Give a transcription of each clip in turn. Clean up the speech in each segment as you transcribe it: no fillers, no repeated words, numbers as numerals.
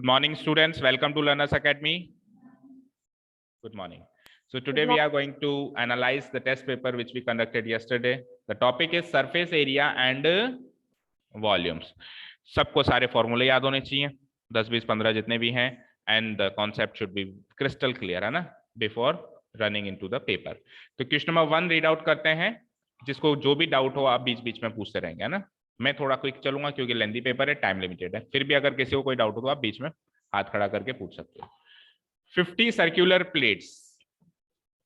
Good morning, students. Welcome to Learners Academy. Good morning. So today we are going to analyze the test paper which we conducted yesterday. The topic is surface area and volumes. सबको सारे फॉर्मूले याद होने चाहिए, 10, 20, 15 जितने भी हैं, and the concept should be crystal clear, है ना, before running into the paper. तो क्वेश्चन नंबर 1 रीड आउट करते हैं, जिसको जो भी डाउट हो आप बीच बीच में पूछते रहेंगे, है ना. मैं थोड़ा क्विक चलूंगा क्योंकि लेंथी पेपर है, टाइम लिमिटेड है. फिर भी अगर किसी को कोई डाउट हो तो आप बीच में हाथ खड़ा करके पूछ सकते हो. 50 सर्क्यूलर प्लेट्स.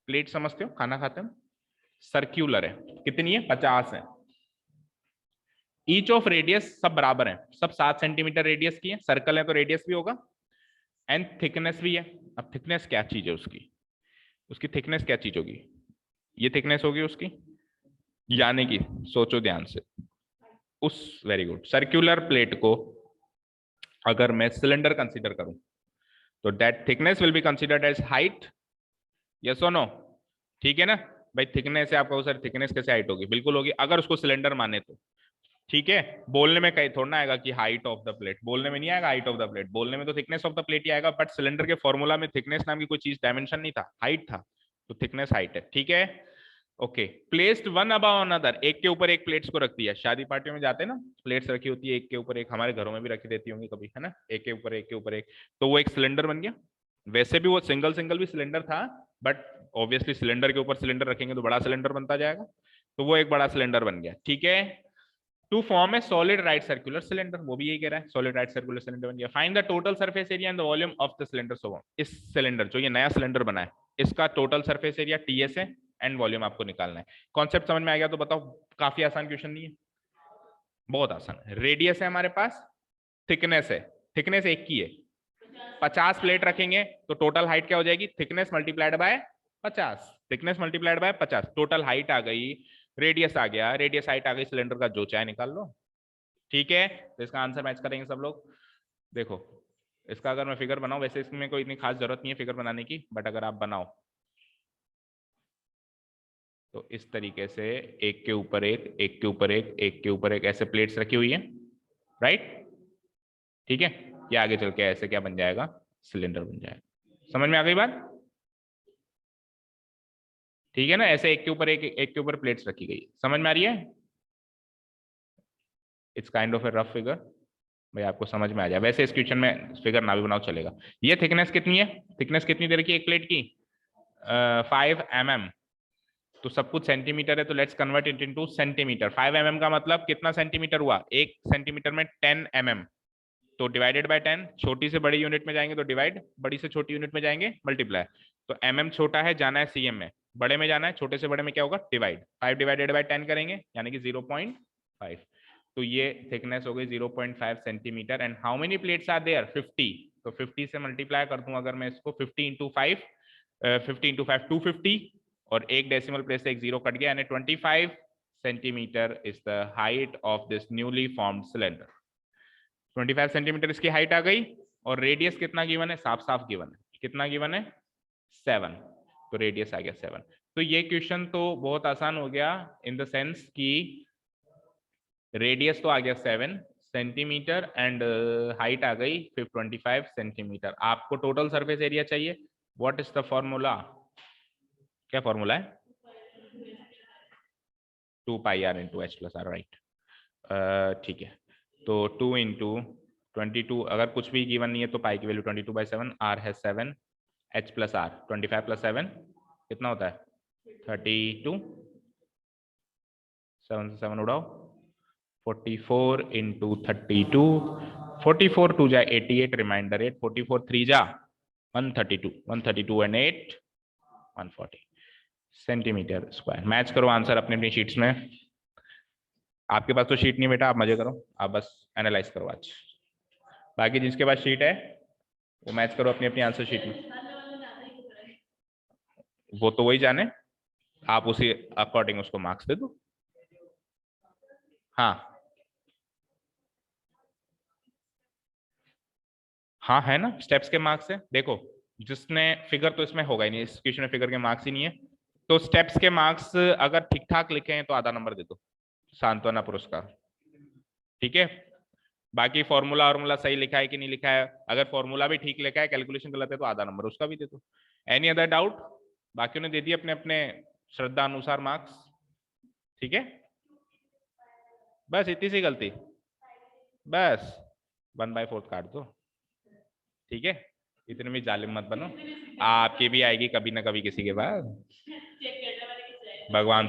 प्लेट समझते हो, खाना खाते हैं, सर्क्यूलर है. कितनी है? 50 है. ईच ऑफ रेडियस, सब बराबर है, सब 7 सेंटीमीटर रेडियस की है. सर्कल है तो रेडियस भी होगा, एंड थिकनेस भी है. अब थिकनेस क्या चीज है उसकी? उसकी थिकनेस क्या चीज होगी? ये थिकनेस होगी उसकी, यानी कि सोचो ध्यान से. उस वेरी गुड. सर्क्यूलर प्लेट को अगर मैं सिलेंडर कंसीडर करूं तो that thickness will be considered as height. Yes और नो? ठीक है ना भाई. थिकनेस है, आपका सर थिकनेस कैसे हाइट होगी? बिल्कुल होगी अगर उसको सिलेंडर माने तो. ठीक है, बोलने में कहीं थोड़ा ना आएगा कि हाइट ऑफ द प्लेट, बोलने में नहीं आएगा हाइट ऑफ द प्लेट, बोलने में तो थिकनेस ऑफ द प्लेट ही आएगा. बट सिलेंडर के फॉर्मूला में थिकनेस नाम की कोई चीज, डायमेंशन नहीं था, हाइट था. तो थिकनेस हाइट है. ठीक है, okay. Placed one above another, एक के ऊपर एक प्लेट्स को रख दिया. शादी पार्टियों में जाते हैं ना, प्लेट्स रखी होती है एक के ऊपर एक, हमारे घरों में भी रखी देती होंगी कभी, है ना, एक के ऊपर एक के ऊपर एक. तो वो एक सिलेंडर बन गया. वैसे भी वो सिंगल सिंगल भी सिलेंडर था, बट ऑब्वियसली सिलेंडर के ऊपर सिलेंडर रखेंगे तो बड़ा सिलेंडर बनता जाएगा. तो वो एक बड़ा सिलेंडर बन गया. ठीक है. To form a solid right circular cylinder, वो भी यही कह रहा है, सॉलिड राइट सर्कुलर सिलेंडर बन गया. Find the total surface area and the volume of the cylinder. So इस सिलेंडर, जो ये नया सिलेंडर बना है, इसका टोटल सरफेस एरिया टीएस है, एंड वॉल्यूम आपको निकालना है. कॉन्सेप्ट समझ में आ गया तो बताओ. काफी आसान क्वेश्चन नहीं है, बहुत आसान है. रेडियस है हमारे पास, थिकनेस है, थिकनेस एक की है. 50 प्लेट रखेंगे तो टोटल हाइट क्या हो जाएगी? Thickness multiplied by 50. Thickness multiplied by 50, total height आ गई, रेडियस आ गया, रेडियस हाइट आ गई, सिलेंडर का जो चाहे निकाल लो. ठीक है, तो इसका आंसर मैच करेंगे सब लोग. देखो, इसका अगर मैं फिगर बनाऊं, वैसे इसमें कोई इतनी खास जरूरत नहीं है फिगर बनाने की, बट अगर आप बनाओ तो इस तरीके से एक के ऊपर एक, एक के ऊपर एक, एक के ऊपर एक, ऐसे प्लेट्स रखी हुई है, राइट. ठीक है, ये आगे चल के ऐसे क्या बन जाएगा? सिलेंडर बन जाएगा. समझ में आ गई बात? ठीक है ना, ऐसे एक के ऊपर एक, एक के ऊपर प्लेट्स रखी गई. समझ में आ रही है? It's kind of A rough figure, भाई आपको समझ में आ जाए. वैसे इस क्वेश्चन में फिगर ना भी बनाओ चलेगा. ये थिकनेस कितनी है? थिकनेस कितनी देर की एक प्लेट की? 5 mm. तो सब कुछ सेंटीमीटर है, तो let's convert it into centimetre. 5 mm का मतलब कितना सेंटीमीटर हुआ? 1 सेंटीमीटर में 10 mm. तो डिवाइडेड बाय 10, छोटी से बड़ी यूनिट में जाएंगे तो डिवाइड, बड़ी से छोटी यूनिट में जाएंगे मल्टीप्लाई. तो mm छोटा है, जाना है cm में, बड़े में जाना है, छोटे से बड़े में क्या होगा? डिवाइड. 5 डिवाइडेड बाय 10 करेंगे, यानी कि 0.5. तो ये थिकनेस हो गई 0.5 centimeter. And how many plates are there? 50. तो 50 से मल्टीप्लाई कर दूं अगर मैं इसको, 50 इंटू 5, 50 इंटू 5 250, और एक डेसिमल प्लेस से एक जीरो कट गया, यानी 25 centimetre is the height of this newly formed cylinder. 25 centimetre इसकी हाइट आ गई. और रेडियस कितना गिवन है? साफ साफ गिवन है. कितना गिवन है? 7. तो रेडियस आ गया 7. तो ये क्वेश्चन तो बहुत आसान हो गया, इन द सेंस कि रेडियस तो आ गया 7 सेंटीमीटर एंड हाइट आ गई 25 सेंटीमीटर. आपको टोटल सरफेस एरिया चाहिए. What is the formula? क्या फॉर्मूला है? 2 pi r into h plus r, right. ठीक है, तो 2 इंटू 22, अगर कुछ भी गिवन नहीं है तो पाई की वैल्यू 22/7, आर है 7, एच प्लस आर 25 प्लस 7 कितना होता है? 32. 7 से 7 उड़ाओ, 44 इंटू 32, 44 2 जा 88, रिमाइंडर 8, 44 3 जा 132, 132 एंड 8 140 सेंटीमीटर स्क्वायर. मैच करो आंसर अपनी अपनी शीट्स में. आपके पास तो शीट नहीं बेटा, आप मजे करो, आप बस एनालाइज करो आज. बाकी जिसके पास शीट है वो मैच करो अपनी अपनी आंसर शीट में. वो तो वही जाने, आप उसी अकॉर्डिंग उसको मार्क्स दे दो. हाँ हाँ, है ना, स्टेप्स के मार्क्स है. देखो, जिसने फिगर तो इसमें होगा ही नहीं, इस क्वेश्चन में फिगर के मार्क्स ही नहीं है. तो स्टेप्स के मार्क्स अगर ठीक ठाक लिखे हैं तो आधा नंबर दे दो, सांत्वना पुरस्कार. ठीक है, बाकी फॉर्मूला वार्मूला सही लिखा है कि नहीं लिखा है, अगर फॉर्मूला भी ठीक लिखा है, कैलकुलेशन गलत है तो आधा नंबर उसका भी दे दो। Any other doubt? बाकियों ने दे दिए अपने अपने श्रद्धा अनुसार मार्क्स, ठीक है। बस इतनी सी गलती, बस 1/4 काट दो, ठीक है। इतने भी जालिम मत बनो, आपकी भी आएगी कभी ना कभी किसी के बाद। भगवान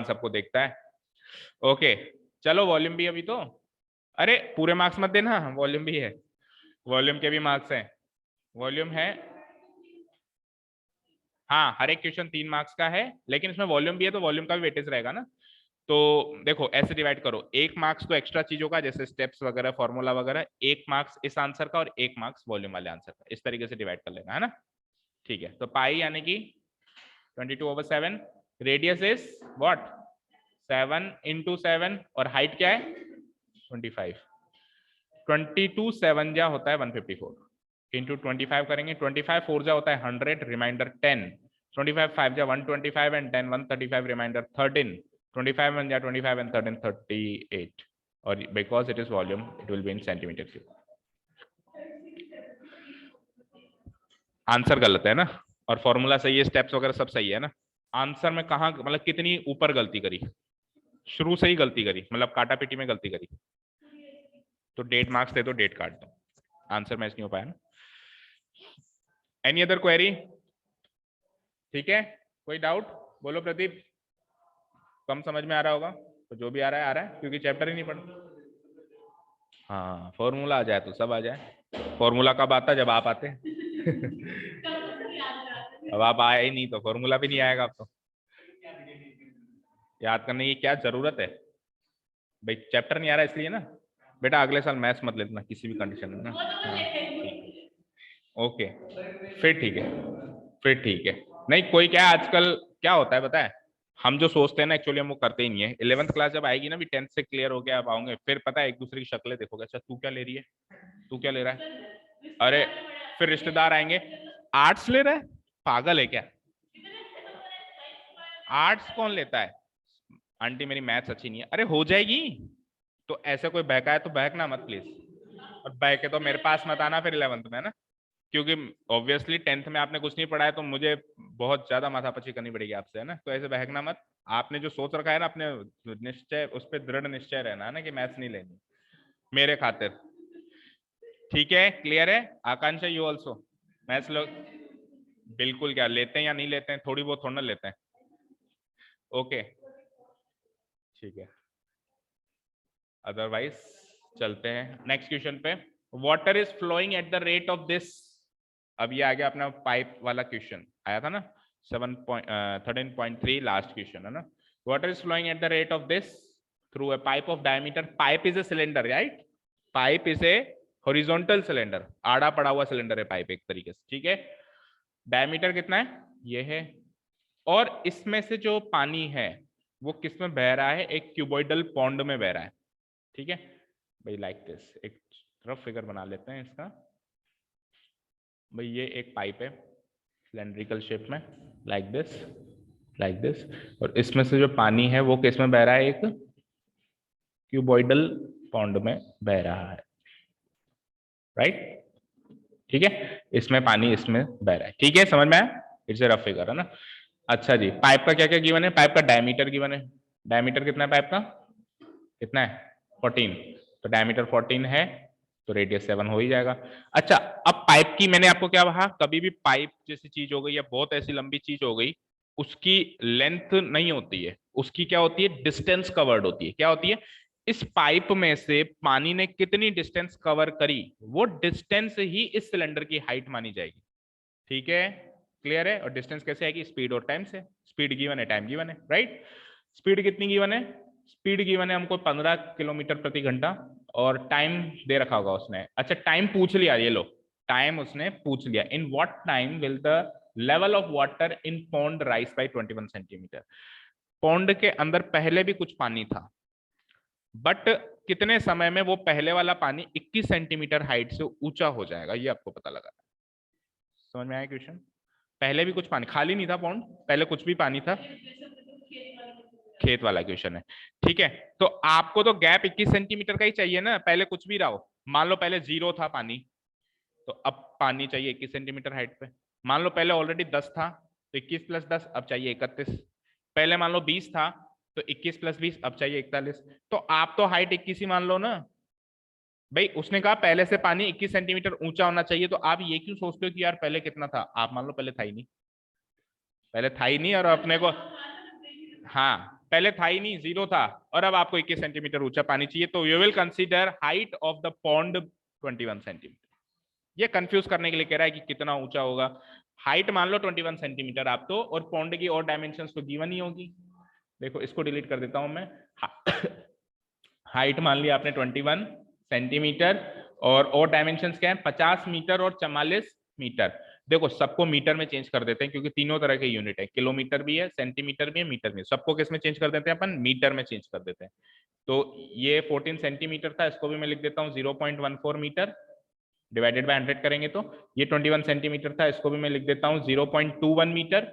सबको देखता है। ओके चलो, वॉल्यूम भी अभी तो, अरे पूरे मार्क्स मत देना, वॉल्यूम भी है, वॉल्यूम के भी मार्क्स हैं, वॉल्यूम है। हाँ हर एक क्वेश्चन 3 मार्क्स का है, लेकिन इसमें वॉल्यूम भी है तो वॉल्यूम का भी वेटेज रहेगा ना। तो देखो ऐसे डिवाइड करो, 1 मार्क्स तो एक्स्ट्रा चीजों का, जैसे स्टेप्स वगैरह फॉर्मूला वगैरह, 1 मार्क्स इस आंसर का और 1 मार्क्स वॉल्यूम वाले आंसर का, इस तरीके से डिवाइड कर लेना है ना। ठीक है, तो पाई यानी कि 22/7, रेडियस इज व्हाट 7 × 7, और हाइट क्या है 25। 22 7 जा होता है 154, इंटू 25 करेंगे, 25 4 जा होता है 100, रिमाइंडर 10, 25 5 जा 125 एंड 10 135, रिमाइंडर 13, 25 1 जा 25 एंड 13 38, और because it is volume it will be in centimetre cube. Answer गलत है ना, और फॉर्मूला सही है, स्टेप्स वगैरह सब सही है ना। आंसर में कहा मतलब कितनी ऊपर गलती करी, शुरू से ही गलती करी, मतलब काटा पीटी में गलती करी, तो डेट मार्क्स दे दो, डेट काट दो, आंसर मैच नहीं हो पाया ना। Any other query? ठीक है, कोई डाउट बोलो प्रदीप। कम समझ में आ रहा होगा तो जो भी आ रहा है क्योंकि चैप्टर ही नहीं पढ़। हाँ फॉर्मूला आ जाए तो सब आ जाए, फॉर्मूला कब आता जब आप आते अब आप आए ही नहीं तो फॉर्मूला भी नहीं आएगा, अब तो याद करने की क्या जरूरत है भाई, चैप्टर नहीं आ रहा इसलिए ना। बेटा अगले साल मैथ्स मत लेना किसी भी कंडीशन में ना। ओके फिर ठीक है, फिर ठीक है। नहीं कोई क्या आजकल क्या होता है पता है, हम जो सोचते हैं ना एक्चुअली हम वो करते ही नहीं है। 11th क्लास जब आएगी ना भी 10th से क्लियर हो गया आप आओगे, फिर पता है एक दूसरे की शक्लें देखोगे, अच्छा तू क्या ले रही है, तू क्या ले रहा है, अरे फिर रिश्तेदार आएंगे, आर्ट्स ले रहा है, पागल है क्या, आर्ट्स कौन लेता है, आंटी मेरी मैथ्स अच्छी नहीं है, अरे हो जाएगी। तो ऐसे कोई बहका है तो बहकना मत प्लीज, और बहके तो मेरे पास मत आना फिर 11th में ना, क्योंकि ऑब्वियसली 10th में आपने कुछ नहीं पढ़ा है तो मुझे बहुत ज्यादा माथापच्ची करनी पड़ेगी आपसे, है ना। तो ऐसे बहकना मत, आपने जो सोच रखा है ना अपने निश्चय, उस पर दृढ़ निश्चय रहना है ना कि मैथ्स नहीं लेनी मेरे खातिर, ठीक है। क्लियर है आकांक्षा, यू ऑल्सो मैथ्स लोग बिल्कुल, क्या लेते हैं या नहीं लेते हैं, थोड़ी बहुत थोड़ा लेते हैं, ओके ठीक है। अदरवाइज चलते हैं नेक्स्ट क्वेश्चन पे। Water is flowing at the rate of this, अब ये आ गया अपना पाइप वाला क्वेश्चन आया था ना 13.3 लास्ट क्वेश्चन है ना। Water is flowing at the rate of this through a pipe of diameter, pipe is a cylinder right, pipe is a horizontal cylinder, आड़ा पड़ा हुआ सिलेंडर है पाइप एक तरीके से, ठीक है। डायमीटर कितना है ये है, और इसमें से जो पानी है वो किस में बह रहा है, एक क्यूबॉइडल पॉन्ड में बह रहा है, ठीक है भाई। लाइक दिस, एक रफ फिगर बना लेते हैं इसका भाई, ये एक पाइप है सिलेंड्रिकल शेप में, लाइक दिस, और इसमें से जो पानी है वो किस में बह रहा है, एक क्यूबॉइडल पॉन्ड में बह रहा है, राइट ठीक है। इसमें पानी इसमें बह रहा है, ठीक है समझ में आया, इट्स ए रफ फिगर है ना। अच्छा जी, पाइप का क्या क्या गिवन है, पाइप का डायमीटर गिवन है, डायमीटर कितना है पाइप का, कितना है 14, तो डायमीटर 14 है तो रेडियस 7 हो ही जाएगा। अच्छा अब पाइप की मैंने आपको क्या कहा, कभी भी पाइप जैसी चीज हो गई या बहुत ऐसी लंबी चीज हो गई, उसकी लेंथ नहीं होती है, उसकी क्या होती है डिस्टेंस कवर्ड होती है, क्या होती है, इस पाइप में से पानी ने कितनी डिस्टेंस कवर करी वो डिस्टेंस ही इस सिलेंडर की हाइट मानी जाएगी, ठीक है क्लियर है। और डिस्टेंस कैसे आएगी, स्पीड और टाइम से, स्पीड गिवन है टाइम गिवन है, राइट। स्पीड कितनी गिवन है, स्पीड गिवन है हमको 15 किलोमीटर प्रति घंटा, और टाइम दे रखा होगा उसने, अच्छा टाइम पूछ लिया, ये लो टाइम उसने पूछ लिया, in what time will the level of water in pond rise by 21 centimeter, pond के अंदर पहले भी कुछ पानी था, बट कितने समय में वो पहले वाला पानी 21 सेंटीमीटर हाइट से ऊंचा हो जाएगा, ये आपको पता लगा, समझ में आया क्वेश्चन। पहले भी कुछ पानी खाली नहीं था पॉन्ड, पहले कुछ भी पानी था, खेत वाला क्वेश्चन है, ठीक है। तो आपको तो गैप 21 सेंटीमीटर का ही चाहिए ना, पहले कुछ भी रहा हो। मान लो पहले 0 था पानी, तो अब पानी चाहिए 21 सेंटीमीटर हाइट पे। मान लो पहले ऑलरेडी 10 था, तो 21 प्लस 10 अब चाहिए 31। पहले मान लो 20 था, तो 21 प्लस 20 अब चाहिए 41। तो आप तो हाइट 21 ही मान लो ना भाई। उसने कहा पहले से पानी 21 सेंटीमीटर ऊंचा होना चाहिए, तो आप ये क्यों सोचते हो कि यार पहले कितना था। आप मान लो पहले था ही नहीं, पहले था ही नहीं, और अपने को, हाँ पहले था ही नहीं, 0 था, और अब आपको 21 सेंटीमीटर ऊंचा पानी चाहिए, तो you will consider height of the pond 21 centimetre. ये कंफ्यूज करने के लिए कह रहा है कि कितना ऊंचा होगा। हाइट मान लो 21 सेंटीमीटर आप तो, और पॉन्ड की और डायमेंशंस तो गिवन ही होगी। देखो इसको डिलीट कर देता हूं मैं। हाइट मान लिया आपने 21 सेंटीमीटर, और डायमेंशंस क्या है, 50 मीटर और 44 मीटर। देखो सबको मीटर में चेंज कर देते हैं, क्योंकि तीनों तरह के यूनिट है, किलोमीटर भी है, सेंटीमीटर भी है, मीटर भी है। सबको किस में चेंज कर देते हैं अपन, मीटर में चेंज कर देते हैं। तो ये 14 सेंटीमीटर था, इसको भी मैं लिख देता हूँ 0.14 मीटर, डिवाइडेड बाय 100 करेंगे तो ये 21 सेंटीमीटर था, इसको भी मैं लिख देता हूँ 0.21 मीटर,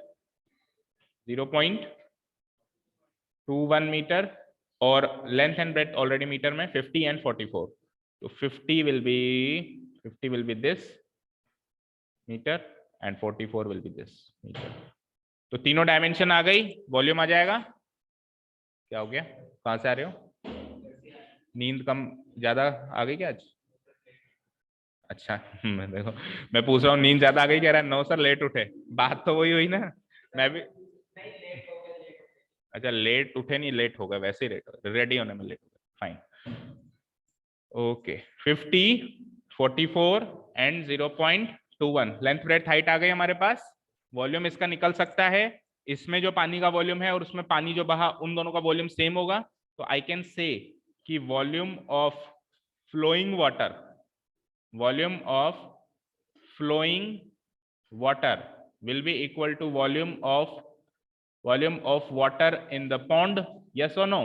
0.21 मीटर। और length and breadth already meter में 50 एंड 44, तो 50 will be this meter and 44 will be this meter. तो तीनों डायमेंशन आ गई, वॉल्यूम आ जाएगा। क्या हो गया, कहां से आ रहे हो, नींद कम ज्यादा आ गई क्या आज। अच्छा मैं देखो, मैं पूछ रहा हूँ नींद ज्यादा आ गई, कह रहा है नो सर लेट उठे। बात तो वही हुई ना, मैं भी। अच्छा लेट उठे नहीं, लेट हो गए, वैसे ही लेट हो गए, रेडी होने में लेट हो गए, fine. Okay 50, 44 and 0.21 length breadth height आ गई हमारे पास। वॉल्यूम इसका निकल सकता है, इसमें जो पानी का वॉल्यूम है और उसमें पानी जो बहा, उन दोनों का वॉल्यूम सेम होगा। तो आई कैन से कि volume of flowing water, volume of flowing water will be equal to volume of water in the pond, yes or no।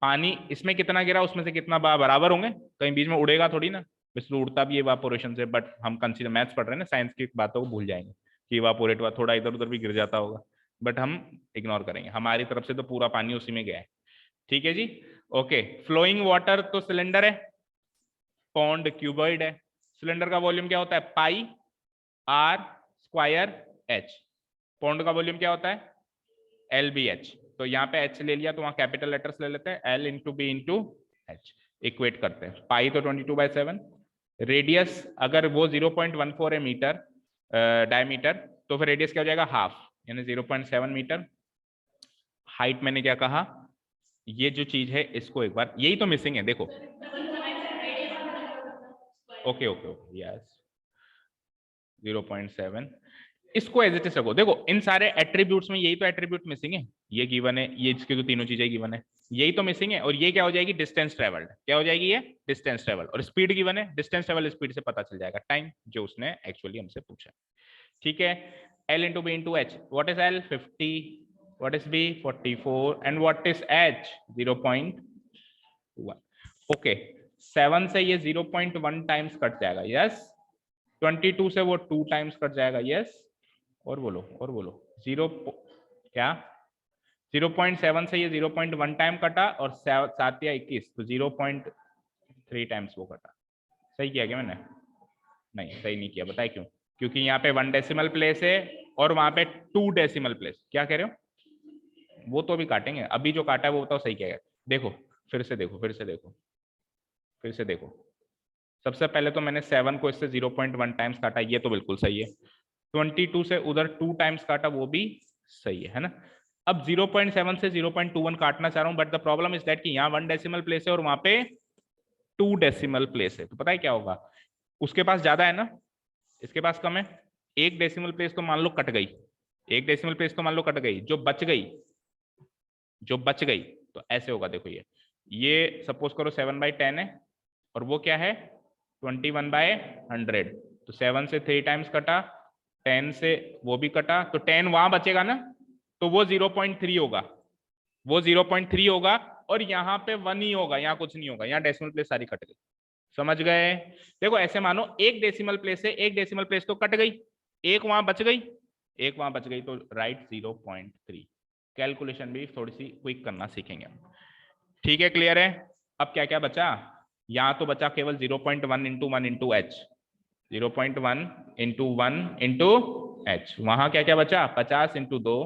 पानी इसमें कितना गिरा, उसमें से कितना बराबर होंगे, कहीं बीच में उड़ेगा थोड़ी ना। वैसे उड़ता भी इवापोरेशन से, बट हम कंसीडर मैथ्स पढ़ रहे हैं ना, साइंस की बातों को भूल जाएंगे कि इवापोरेट हुआ, थोड़ा इधर उधर भी गिर जाता होगा, बट हम इग्नोर करेंगे, हमारी तरफ से तो पूरा पानी उसी में गया है। ठीक है जी, ओके। फ्लोइंग वाटर तो सिलेंडर है, पॉन्ड क्यूबॉइड है। सिलेंडर का वॉल्यूम क्या होता है, पाई आर स्क्वायर एच। पॉन्ड का वॉल्यूम क्या होता है, एल बी एच। तो यहाँ पे एच ले लिया, तो वहां कैपिटल लेटर्स ले लेते हैं, L into B into H, equate करते हैं। पाई तो 22/7, रेडियस अगर वो 0.14 है मीटर डायमीटर, तो फिर रेडियस क्या हो जाएगा, हाफ, यानी 0.7 मीटर। हाइट मैंने क्या कहा, ये जो चीज है इसको एक बार, यही तो मिसिंग है देखो। ओके ओके ओके यस 0.7, इसको एज इट इज रखो। देखो इन सारे एट्रीब्यूट्स में यही तो एट्रीब्यूट मिसिंग है, ये गिवन है, ये इसकी तो तीनों चीजें गिवन है, यही तो मिसिंग है। और ये क्या हो जाएगी, डिस्टेंस ट्रेवल्ड, क्या हो जाएगी ये, डिस्टेंस ट्रेवल। और स्पीड गिवन है, डिस्टेंस ट्रेवल स्पीड से पता चल जाएगा टाइम, जो उसने एक्चुअली हमसे पूछा। ठीक है, L into B into H, what is L 50, what is B 44, and what is H 0.1। Okay 7 से ये 0.1 टाइम्स कट जाएगा, यस। 22 से वो 2 टाइम्स कट जाएगा, यस। और बोलो जीरो क्या, 0.7 से ये 0.1 टाइम कटा, और 7 या 21 तो 0.3 टाइम्स वो कटा। सही किया क्या मैंने, नहीं सही नहीं किया, बताए क्यों, क्योंकि यहाँ पे 1 डेसिमल प्लेस है और वहां पे 2 डेसिमल प्लेस। क्या कह रहे हो, वो तो अभी काटेंगे, अभी जो काटा है वो बताओ सही क्या है। देखो फिर से देखो, सबसे पहले तो मैंने 7 को इससे 0.1 टाइम्स काटा, ये तो बिल्कुल सही है। 22 से उधर 2 टाइम्स काटा, वो भी सही है ना। अब 0.7 से 0.21 काटना चाह रहा हूं, but the problem is that कि यहाँ 1 डेसिमल प्लेस है और वहां पे 2 डेसिमल प्लेस है। तो पता है क्या होगा, उसके पास ज्यादा है ना, इसके पास कम है। 1 डेसिमल प्लेस तो मान लो कट गई, 1 डेसिमल प्लेस तो मान लो कट गई, जो बच गई तो ऐसे होगा। देखो ये सपोज करो 7/10 है, और वो क्या है 21/100। तो 7 से 3 टाइम्स कटा, 10 से वो भी कटा, तो 10 वहां बचेगा ना, तो वो 0.3 होगा, और यहाँ पे 1 ही होगा, यहाँ कुछ नहीं होगा, यहाँ डेसिमल प्लेस सारी कट गई। समझ गए। देखो ऐसे मानो 1 डेसिमल प्लेस है, 1 डेसिमल प्लेस तो कट गई, एक वहां बच गई, तो राइट 0.3। कैलकुलेशन भी थोड़ी सी क्विक करना सीखेंगे हम। ठीक है, क्लियर है। अब क्या क्या बचा, यहाँ तो बचा केवल 0.1 into 1 into H, 0.1 into 1 into H. वहां क्या क्या बचा, 50 इंटू 2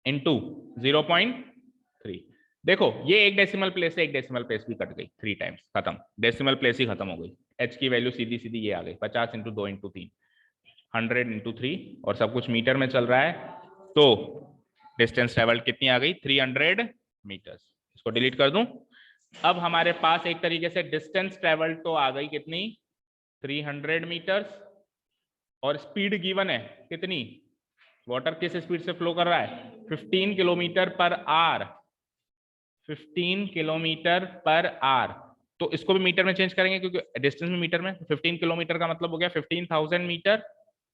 इंटू 0.3। देखो ये एक डेसिमल प्लेस से एक डेसिमल प्लेस भी कट गई, 3 टाइम्स खत्म, डेसिमल प्लेस ही खत्म हो गई। एच की वैल्यू सीधी सीधी ये आ गई, 50 इंटू 2 इंटू 3, 100 इंटू 3, और सब कुछ मीटर में चल रहा है, तो डिस्टेंस ट्रेवल्ड कितनी आ गई, 300 मीटर्स। इसको डिलीट कर दूं। अब हमारे पास एक तरीके से डिस्टेंस ट्रेवल्ड तो आ गई कितनी, 300 मीटर्स, और स्पीड गिवन है कितनी, वाटर किस स्पीड से फ्लो कर रहा है, 15 kilometre per hour, 15 kilometre per hour. तो इसको भी मीटर में चेंज करेंगे क्योंकि डिस्टेंस में मीटर में, 15 किलोमीटर का मतलब हो गया 15,000 मीटर,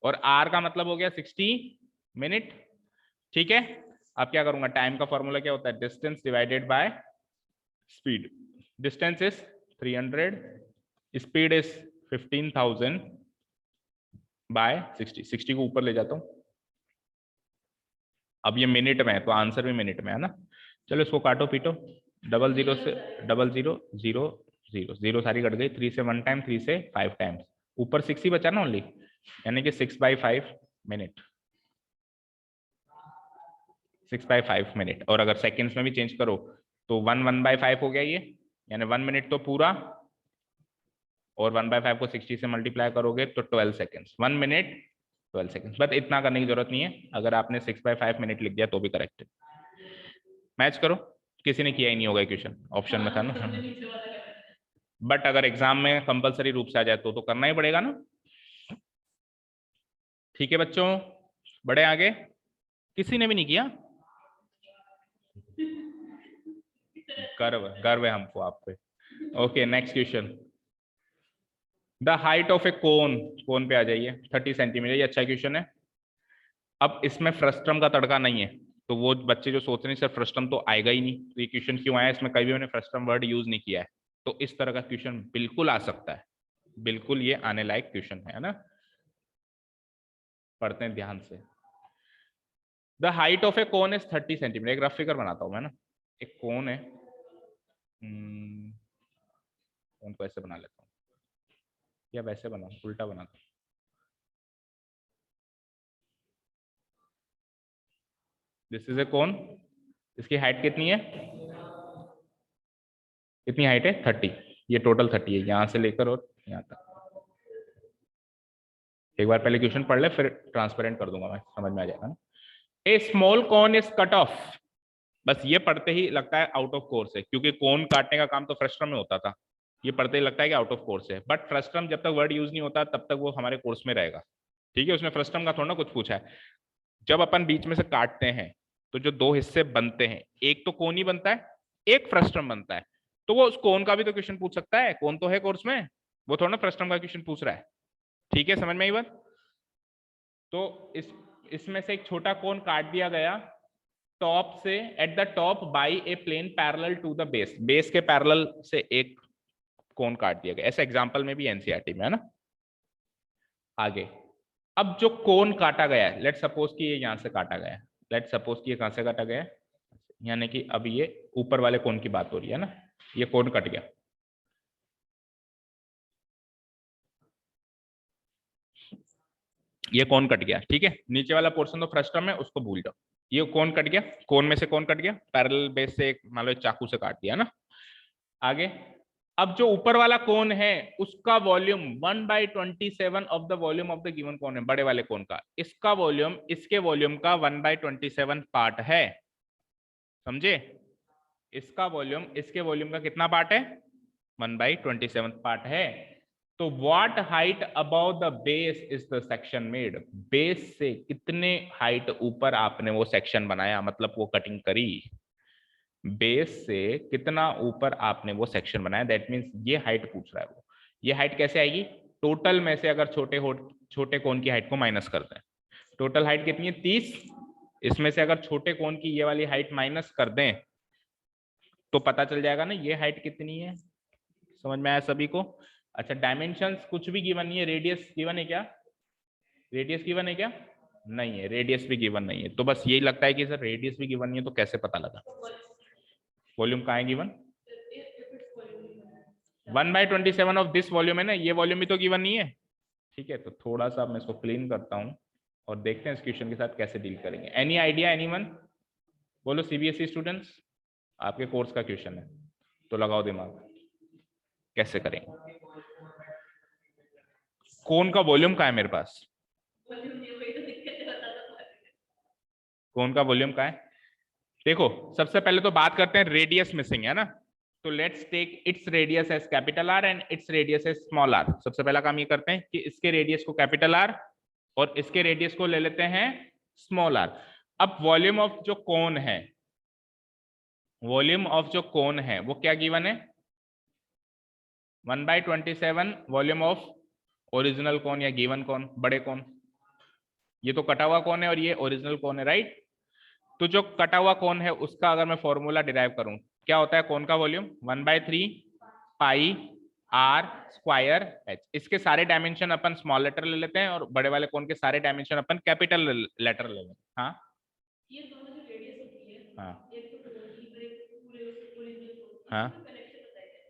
और आर का मतलब हो गया 60 मिनट। ठीक है, अब क्या करूंगा, टाइम का फॉर्मूला क्या होता है, distance divided by speed. Distance is 300, speed is 15,000 by 60 को ऊपर ले जाता हूं। अब ये मिनट में है तो आंसर भी मिनट में है ना। चलो इसको काटो पीटो, 00 से 00 0 0 0 सारी कट गई, 3 से 1 टाइम, 3 से 5 टाइम्स, ऊपर 6 ही बचा ना ओनली, यानी कि 6/5 मिनट, 6/5 मिनट। और अगर सेकेंड्स में भी चेंज करो तो 1/5 हो गया ये, यानी 1 मिनट तो पूरा, और 1/5 को 60 से मल्टीप्लाई करोगे तो 12 सेकेंड्स, 1 मिनट 12 सेकेंड्स। बट इतना करने की जरूरत नहीं है, अगर आपने 6/5 मिनट लिख दिया तो भी करेक्ट है। मैच करो, किसी ने किया ही नहीं होगा क्वेश्चन, ऑप्शन में था ना। बट अगर एग्जाम में कंपलसरी रूप से आ जाए तो करना ही पड़ेगा ना। ठीक है बच्चों, बड़े आगे, किसी ने भी नहीं किया, गर्व गर्व है हमको आप पे। Okay next question, the height of a cone, cone पे आ जाइए, 30 सेंटीमीटर, ये अच्छा क्वेश्चन है। अब इसमें फ्रस्ट्रम का तड़का नहीं है, तो वो बच्चे जो सोच रहे हैं सर फ्रस्ट्रम तो आएगा ही नहीं, तो ये क्वेश्चन क्यों आया, इसमें कभी भी मैंने फ्रस्ट्रम वर्ड यूज नहीं किया है, तो इस तरह का क्वेश्चन बिल्कुल आ सकता है, बिल्कुल ये आने लायक क्वेश्चन है ना। पढ़ते हैं ध्यान से। The height of a cone is 30 centimetre, एक रफ फिगर बनाता हूं मैं ना, एक कोन है, कोन को ऐसे बना लेता हूँ, या वैसे बनाऊं, उल्टा बनाता हूँ, दिस इज ए कोन, इसकी हाइट कितनी है, कितनी हाइट है, 30, ये टोटल 30 है, यहां से लेकर और यहाँ तक। एक बार पहले क्वेश्चन पढ़ ले, फिर ट्रांसपेरेंट कर दूंगा मैं, समझ में आ जाएगा ना। A small cone is cut off, बस ये पढ़ते ही लगता है आउट ऑफ कोर्स है, क्योंकि कोन काटने का काम तो फ्रस्ट्रम में होता था, ये पढ़ते ही लगता है कि आउट ऑफ कोर्स है, बट फ्रस्ट्रम जब तक वर्ड यूज नहीं होता तब तक वो हमारे कोर्स में रहेगा। ठीक है, उसमें फ्रस्ट्रम का थोड़ा ना कुछ पूछा है। जब अपन बीच में से काटते हैं तो जो दो हिस्से बनते हैं, एक तो कोन ही बनता है, एक फ्रस्ट्रम बनता है, तो वो उस कोन का भी तो क्वेश्चन पूछ सकता है, कोन तो है कोर्स में, वो थोड़ा ना फ्रस्ट्रम का क्वेश्चन पूछ रहा है। ठीक है, समझ में आई बात। तो इसमें से एक छोटा कोन काट दिया गया टॉप से, at the top by a plane parallel to the base, base के पैरेलल से एक कोन काट दिया गया, ऐसा एग्जांपल में भी एनसीईआरटी में है ना। आगे, अब जो कोन काटा गया है, लेट सपोज कि ये यहां से काटा गया है, लेट सपोज कि ये कहां से काटा गया है, यानी कि अब ये ऊपर वाले कोन की बात हो रही है ना, ये कोन कट गया, ये कोन कट गया, ठीक है, नीचे वाला पोर्शन तो फ्रस्ट्रम है, उसको भूल जाओ, ये कोन कट गया, कोन में से कोन कट गया, पैरेलल बेस से एक मान लो चाकू से काट दिया ना। आगे, अब जो ऊपर वाला कोन है उसका volume 1/27 of the volume of the given cone है, बड़े वाले कोन का, इसका वॉल्यूम इसके वॉल्यूम का 1/27 पार्ट है, समझे, इसका वॉल्यूम इसके वॉल्यूम का कितना पार्ट है, 1/27 पार्ट है। तो what height above the base is the section made, base से कितने हाइट ऊपर आपने वो सेक्शन बनाया, मतलब वो कटिंग करी, बेस से कितना ऊपर आपने वो सेक्शन बनाया, दैट मींस ये हाइट पूछ रहा है वो। ये हाइट कैसे आएगी, टोटल में से अगर छोटे कोन की हाइट को माइनस करते हैं, टोटल हाइट कितनी है 30, इसमें से अगर छोटे कोन की ये वाली हाइट माइनस कर दें तो पता चल जाएगा ना ये हाइट कितनी है। समझ में आया सभी को। अच्छा, डायमेंशंस कुछ भी गिवन नहीं है, रेडियस गिवन है क्या, रेडियस गिवन है क्या, नहीं है, रेडियस भी गिवन नहीं है, तो बस यही लगता है कि सर रेडियस भी गिवन नहीं है, तो कैसे पता लगा? वॉल्यूम कहाँ है गिवन? 1/27 ऑफ दिस वॉल्यूम है ना, ये वॉल्यूम भी तो गिवन नहीं है। ठीक है, तो थोड़ा सा मैं इसको क्लीन करता हूँ और देखते हैं इस क्वेश्चन के साथ कैसे डील करेंगे। Any idea anyone? बोलो सीबीएसई स्टूडेंट्स, आपके कोर्स का क्वेश्चन है तो लगाओ दिमाग, कैसे करेंगे? कोन का वॉल्यूम कहाँ है मेरे पास? कोन का वॉल्यूम कहाँ है? देखो सबसे पहले तो बात करते हैं, रेडियस मिसिंग है ना, तो let's take its radius as capital R and its radius as small R. सबसे पहला काम ये करते हैं कि इसके रेडियस को कैपिटल आर और इसके रेडियस को ले लेते हैं स्मॉल आर। अब वॉल्यूम ऑफ जो कोन है, वॉल्यूम ऑफ जो कोन है वो क्या गिवन है? 1/27 वॉल्यूम ऑफ ओरिजिनल कोन या गिवन कोन, बड़े कोन। ये तो कटा हुआ कोन है और ये ओरिजिनल कोन है, राइट? तो जो कटा हुआ कोन है उसका अगर मैं फॉर्मूला डिराइव करूं, क्या होता है कोन का volume? 1/3 pi are square H. इसके सारे डायमेंशन अपन स्मॉल लेटर ले लेते हैं और बड़े वाले कोन के सारे डायमेंशन अपन कैपिटल लेटर ले लेते हैं। हाँ, ये दोनों जो रेडियस होती है, हाँ, एक तो पूरे हाँ,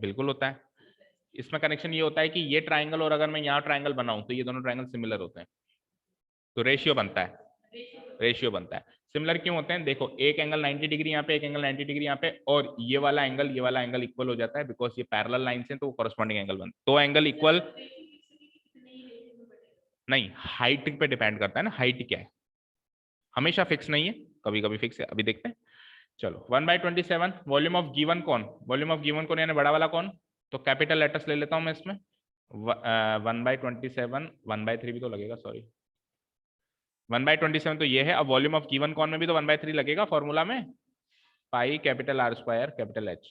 बिल्कुल होता है। इसमें कनेक्शन ये होता है कि ये ट्राइंगल और अगर मैं यहाँ ट्राइंगल बनाऊं तो ये दोनों ट्राइंगल सिमिलर होते हैं, तो रेशियो बनता है, रेशियो बनता है। सिमिलर क्यों होते हैं? देखो एक एंगल 90 डिग्री यहाँ पे, एक एंगल 90 डिग्री यहाँ पे, और ये वाला एंगल इक्वल हो जाता है बिकॉज ये पैरेलल लाइंस हैं, तो कॉरस्पॉन्डिंग एंगल बनता है। दो एंगल इक्वल नहीं, हाइट पे डिपेंड करता है ना, हाइट क्या है, हमेशा फिक्स नहीं है, कभी कभी फिक्स है, अभी देखते हैं। चलो 1/27 वॉल्यूम ऑफ गिवन कौन, वॉल्यूम ऑफ गिवन कौन यानी बड़ा वाला कौन, तो कैपिटल लेटर्स ले लेता हूं मैं इसमें। 1/27, 1/3 भी तो लगेगा, सॉरी 1/27 तो ये है। अब वॉल्यूम ऑफ गिवन कौन में भी तो 1/3 लगेगा फॉर्मूला में, pi capital R square capital H.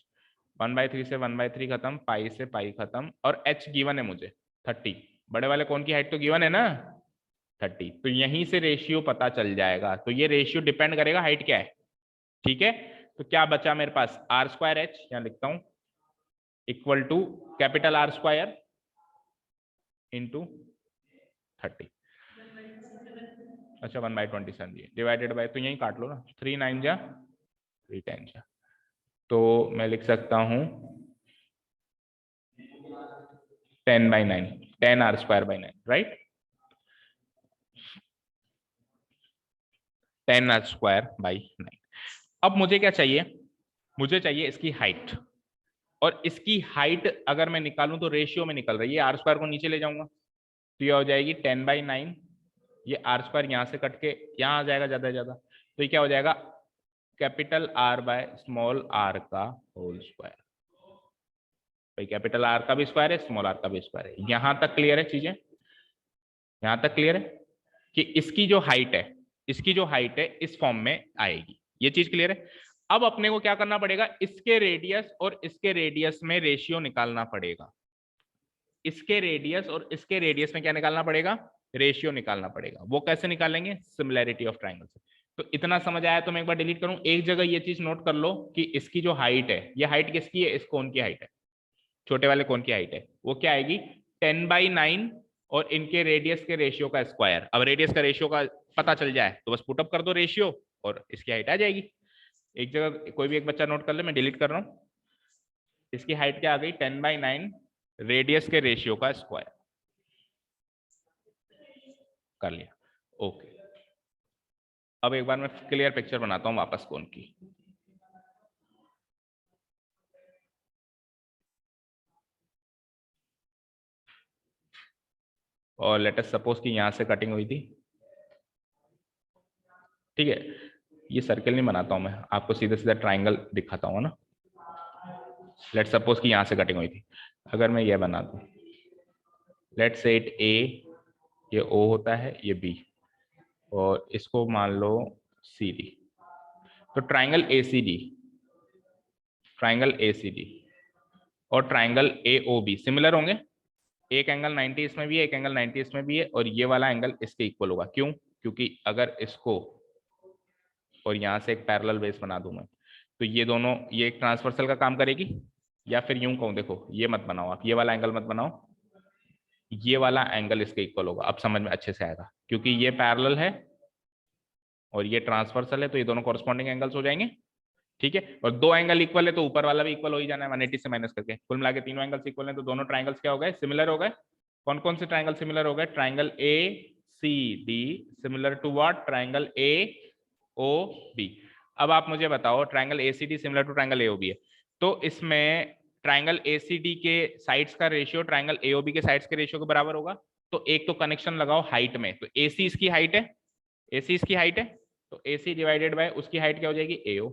1/3 से 1/3 खत्म, पाई से पाई खत्म, और एच गिवन है मुझे 30। बड़े वाले कौन की हाइट तो गिवन है ना 30, तो यहीं से रेशियो पता चल जाएगा। तो ये रेशियो डिपेंड करेगा हाइट क्या है, ठीक है। तो क्या बचा मेरे पास, आर स्क्वायर एच, यहां लिखता हूं, equal to capital R square into 30। अच्छा 1/27 जी डिवाइडेड बाय, तो यही काट लो ना, 3 9 जा 3 10 जा, तो मैं लिख सकता हूं 10/9, 10 R square by 9, right, 10 R square by 9। अब मुझे क्या चाहिए, मुझे चाहिए इसकी हाइट, और इसकी हाइट अगर मैं निकालूं तो रेशियो में निकल रही है, आर स्क्वायर को नीचे ले जाऊंगा तो ये हो जाएगी 10/9, ये आर स्क्वायर यहां से कट के यहां आ जाएगा ज्यादा से ज्यादा, तो ये क्या हो जाएगा, capital R by small R का होल स्क्वायर। भाई कैपिटल आर का भी स्क्वायर है, स्मॉल आर का भी स्क्वायर है। यहां तक क्लियर है चीजें, यहां तक क्लियर है कि इसकी जो हाइट है, इसकी जो हाइट है इस फॉर्म में आएगी, ये चीज क्लियर है। अब अपने को क्या करना पड़ेगा, इसके रेडियस और इसके रेडियस में रेशियो निकालना पड़ेगा, इसके रेडियस और इसके रेडियस में क्या निकालना पड़ेगा, रेशियो निकालना पड़ेगा। वो कैसे निकालेंगे, सिमिलैरिटी ऑफ ट्राइंगल से। तो इतना समझ आया तो मैं एक बार डिलीट करूं, एक जगह ये चीज नोट कर लो कि इसकी जो हाइट है, ये हाइट किसकी है, इस कोन की हाइट है, छोटे वाले कोन की हाइट है, वो क्या आएगी 10/9 और इनके रेडियस के रेशियो का स्क्वायर। अब रेडियस का रेशियो का पता चल जाए तो बस पुटअप कर दो रेशियो और इसकी हाइट आ जाएगी। एक जगह कोई भी एक बच्चा नोट कर ले, मैं डिलीट कर रहा हूं, इसकी हाइट क्या आ गई 10/9 रेडियस के रेशियो का स्क्वायर, कर लिया, ओके। अब एक बार मैं क्लियर पिक्चर बनाता हूं वापस कोन की। और लेट अस सपोज कि यहां से कटिंग हुई थी, ठीक है, ये सर्किल नहीं बनाता हूं मैं, आपको सीधा सीधा ट्राइंगल दिखाता हूं ना। लेट सपोज कि यहां से कटिंग हुई थी, अगर मैं ये बना दूं, लेट से इट ए, ये ओ होता है, ये बी, और इसको मान लो सी डी, तो triangle A C D, triangle A C D और triangle A O B similar होंगे। एक एंगल 90 इसमें भी है, एक एंगल 90 इसमें भी है, और ये वाला एंगल इसके इक्वल होगा। क्यों? क्योंकि अगर इसको और यहां से एक पैरेलल बेस बना दूं मैं, तो ये दोनों, ये एक ट्रांसवर्सल का काम करेगी, या फिर यूं कहूं, देखो ये मत बनाओ आप, ये वाला एंगल मत बनाओ, ये वाला एंगल इसके इक्वल होगा। अब समझ में अच्छे से आएगा, क्योंकि ये पैरेलल है और ये ट्रांसवर्सल है, तो ये दोनों कॉरस्पॉन्डिंग एंगल्स हो जाएंगे, ठीक है। और दो एंगल इक्वल है तो ऊपर वाला भी इक्वल हो ही जाना है 180 से माइनस करके। कुल मिला के तीनों एंगल्स इक्वल हैं, तो दोनों ट्राइंगल्स क्या हो गए, सिमिलर हो गए। कौन कौन से ट्राइंगल सिमिलर हो गए, triangle A C D similar to what, triangle A O B. अब आप मुझे बताओ, triangle A C D similar to triangle A O B है, तो इसमें ट्राइंगल ए सी डी के साइड्स का ratio triangle A O B के साइड्स के रेशियो के बराबर होगा। तो एक तो कनेक्शन लगाओ हाइट में, तो ए सी इसकी हाइट है, ए सी इसकी हाइट है, तो ए सी डिवाइडेड बाय उसकी हाइट क्या हो जाएगी, ए ओ।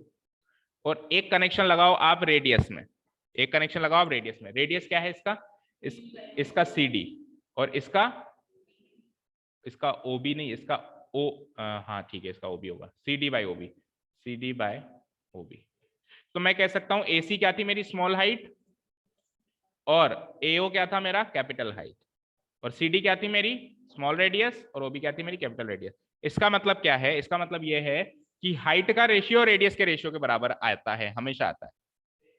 और एक कनेक्शन लगाओ आप रेडियस में, एक कनेक्शन लगाओ आप रेडियस में। रेडियस क्या है इसका, इसका सी डी, और इसका ओ बी नहीं, इसका ओ, हाँ ठीक है, इसका ओ बी होगा, C D by O B, C D by O B. तो मैं कह सकता हूं ए सी क्या थी मेरी स्मॉल हाइट, और ए ओ क्या था मेरा कैपिटल हाइट, और सी डी क्या थी मेरी स्मॉल रेडियस, और ओ बी क्या थी मेरी कैपिटल रेडियस। इसका मतलब क्या है, इसका मतलब ये है कि हाइट का रेशियो रेडियस के रेशियो के बराबर आता है, हमेशा आता है।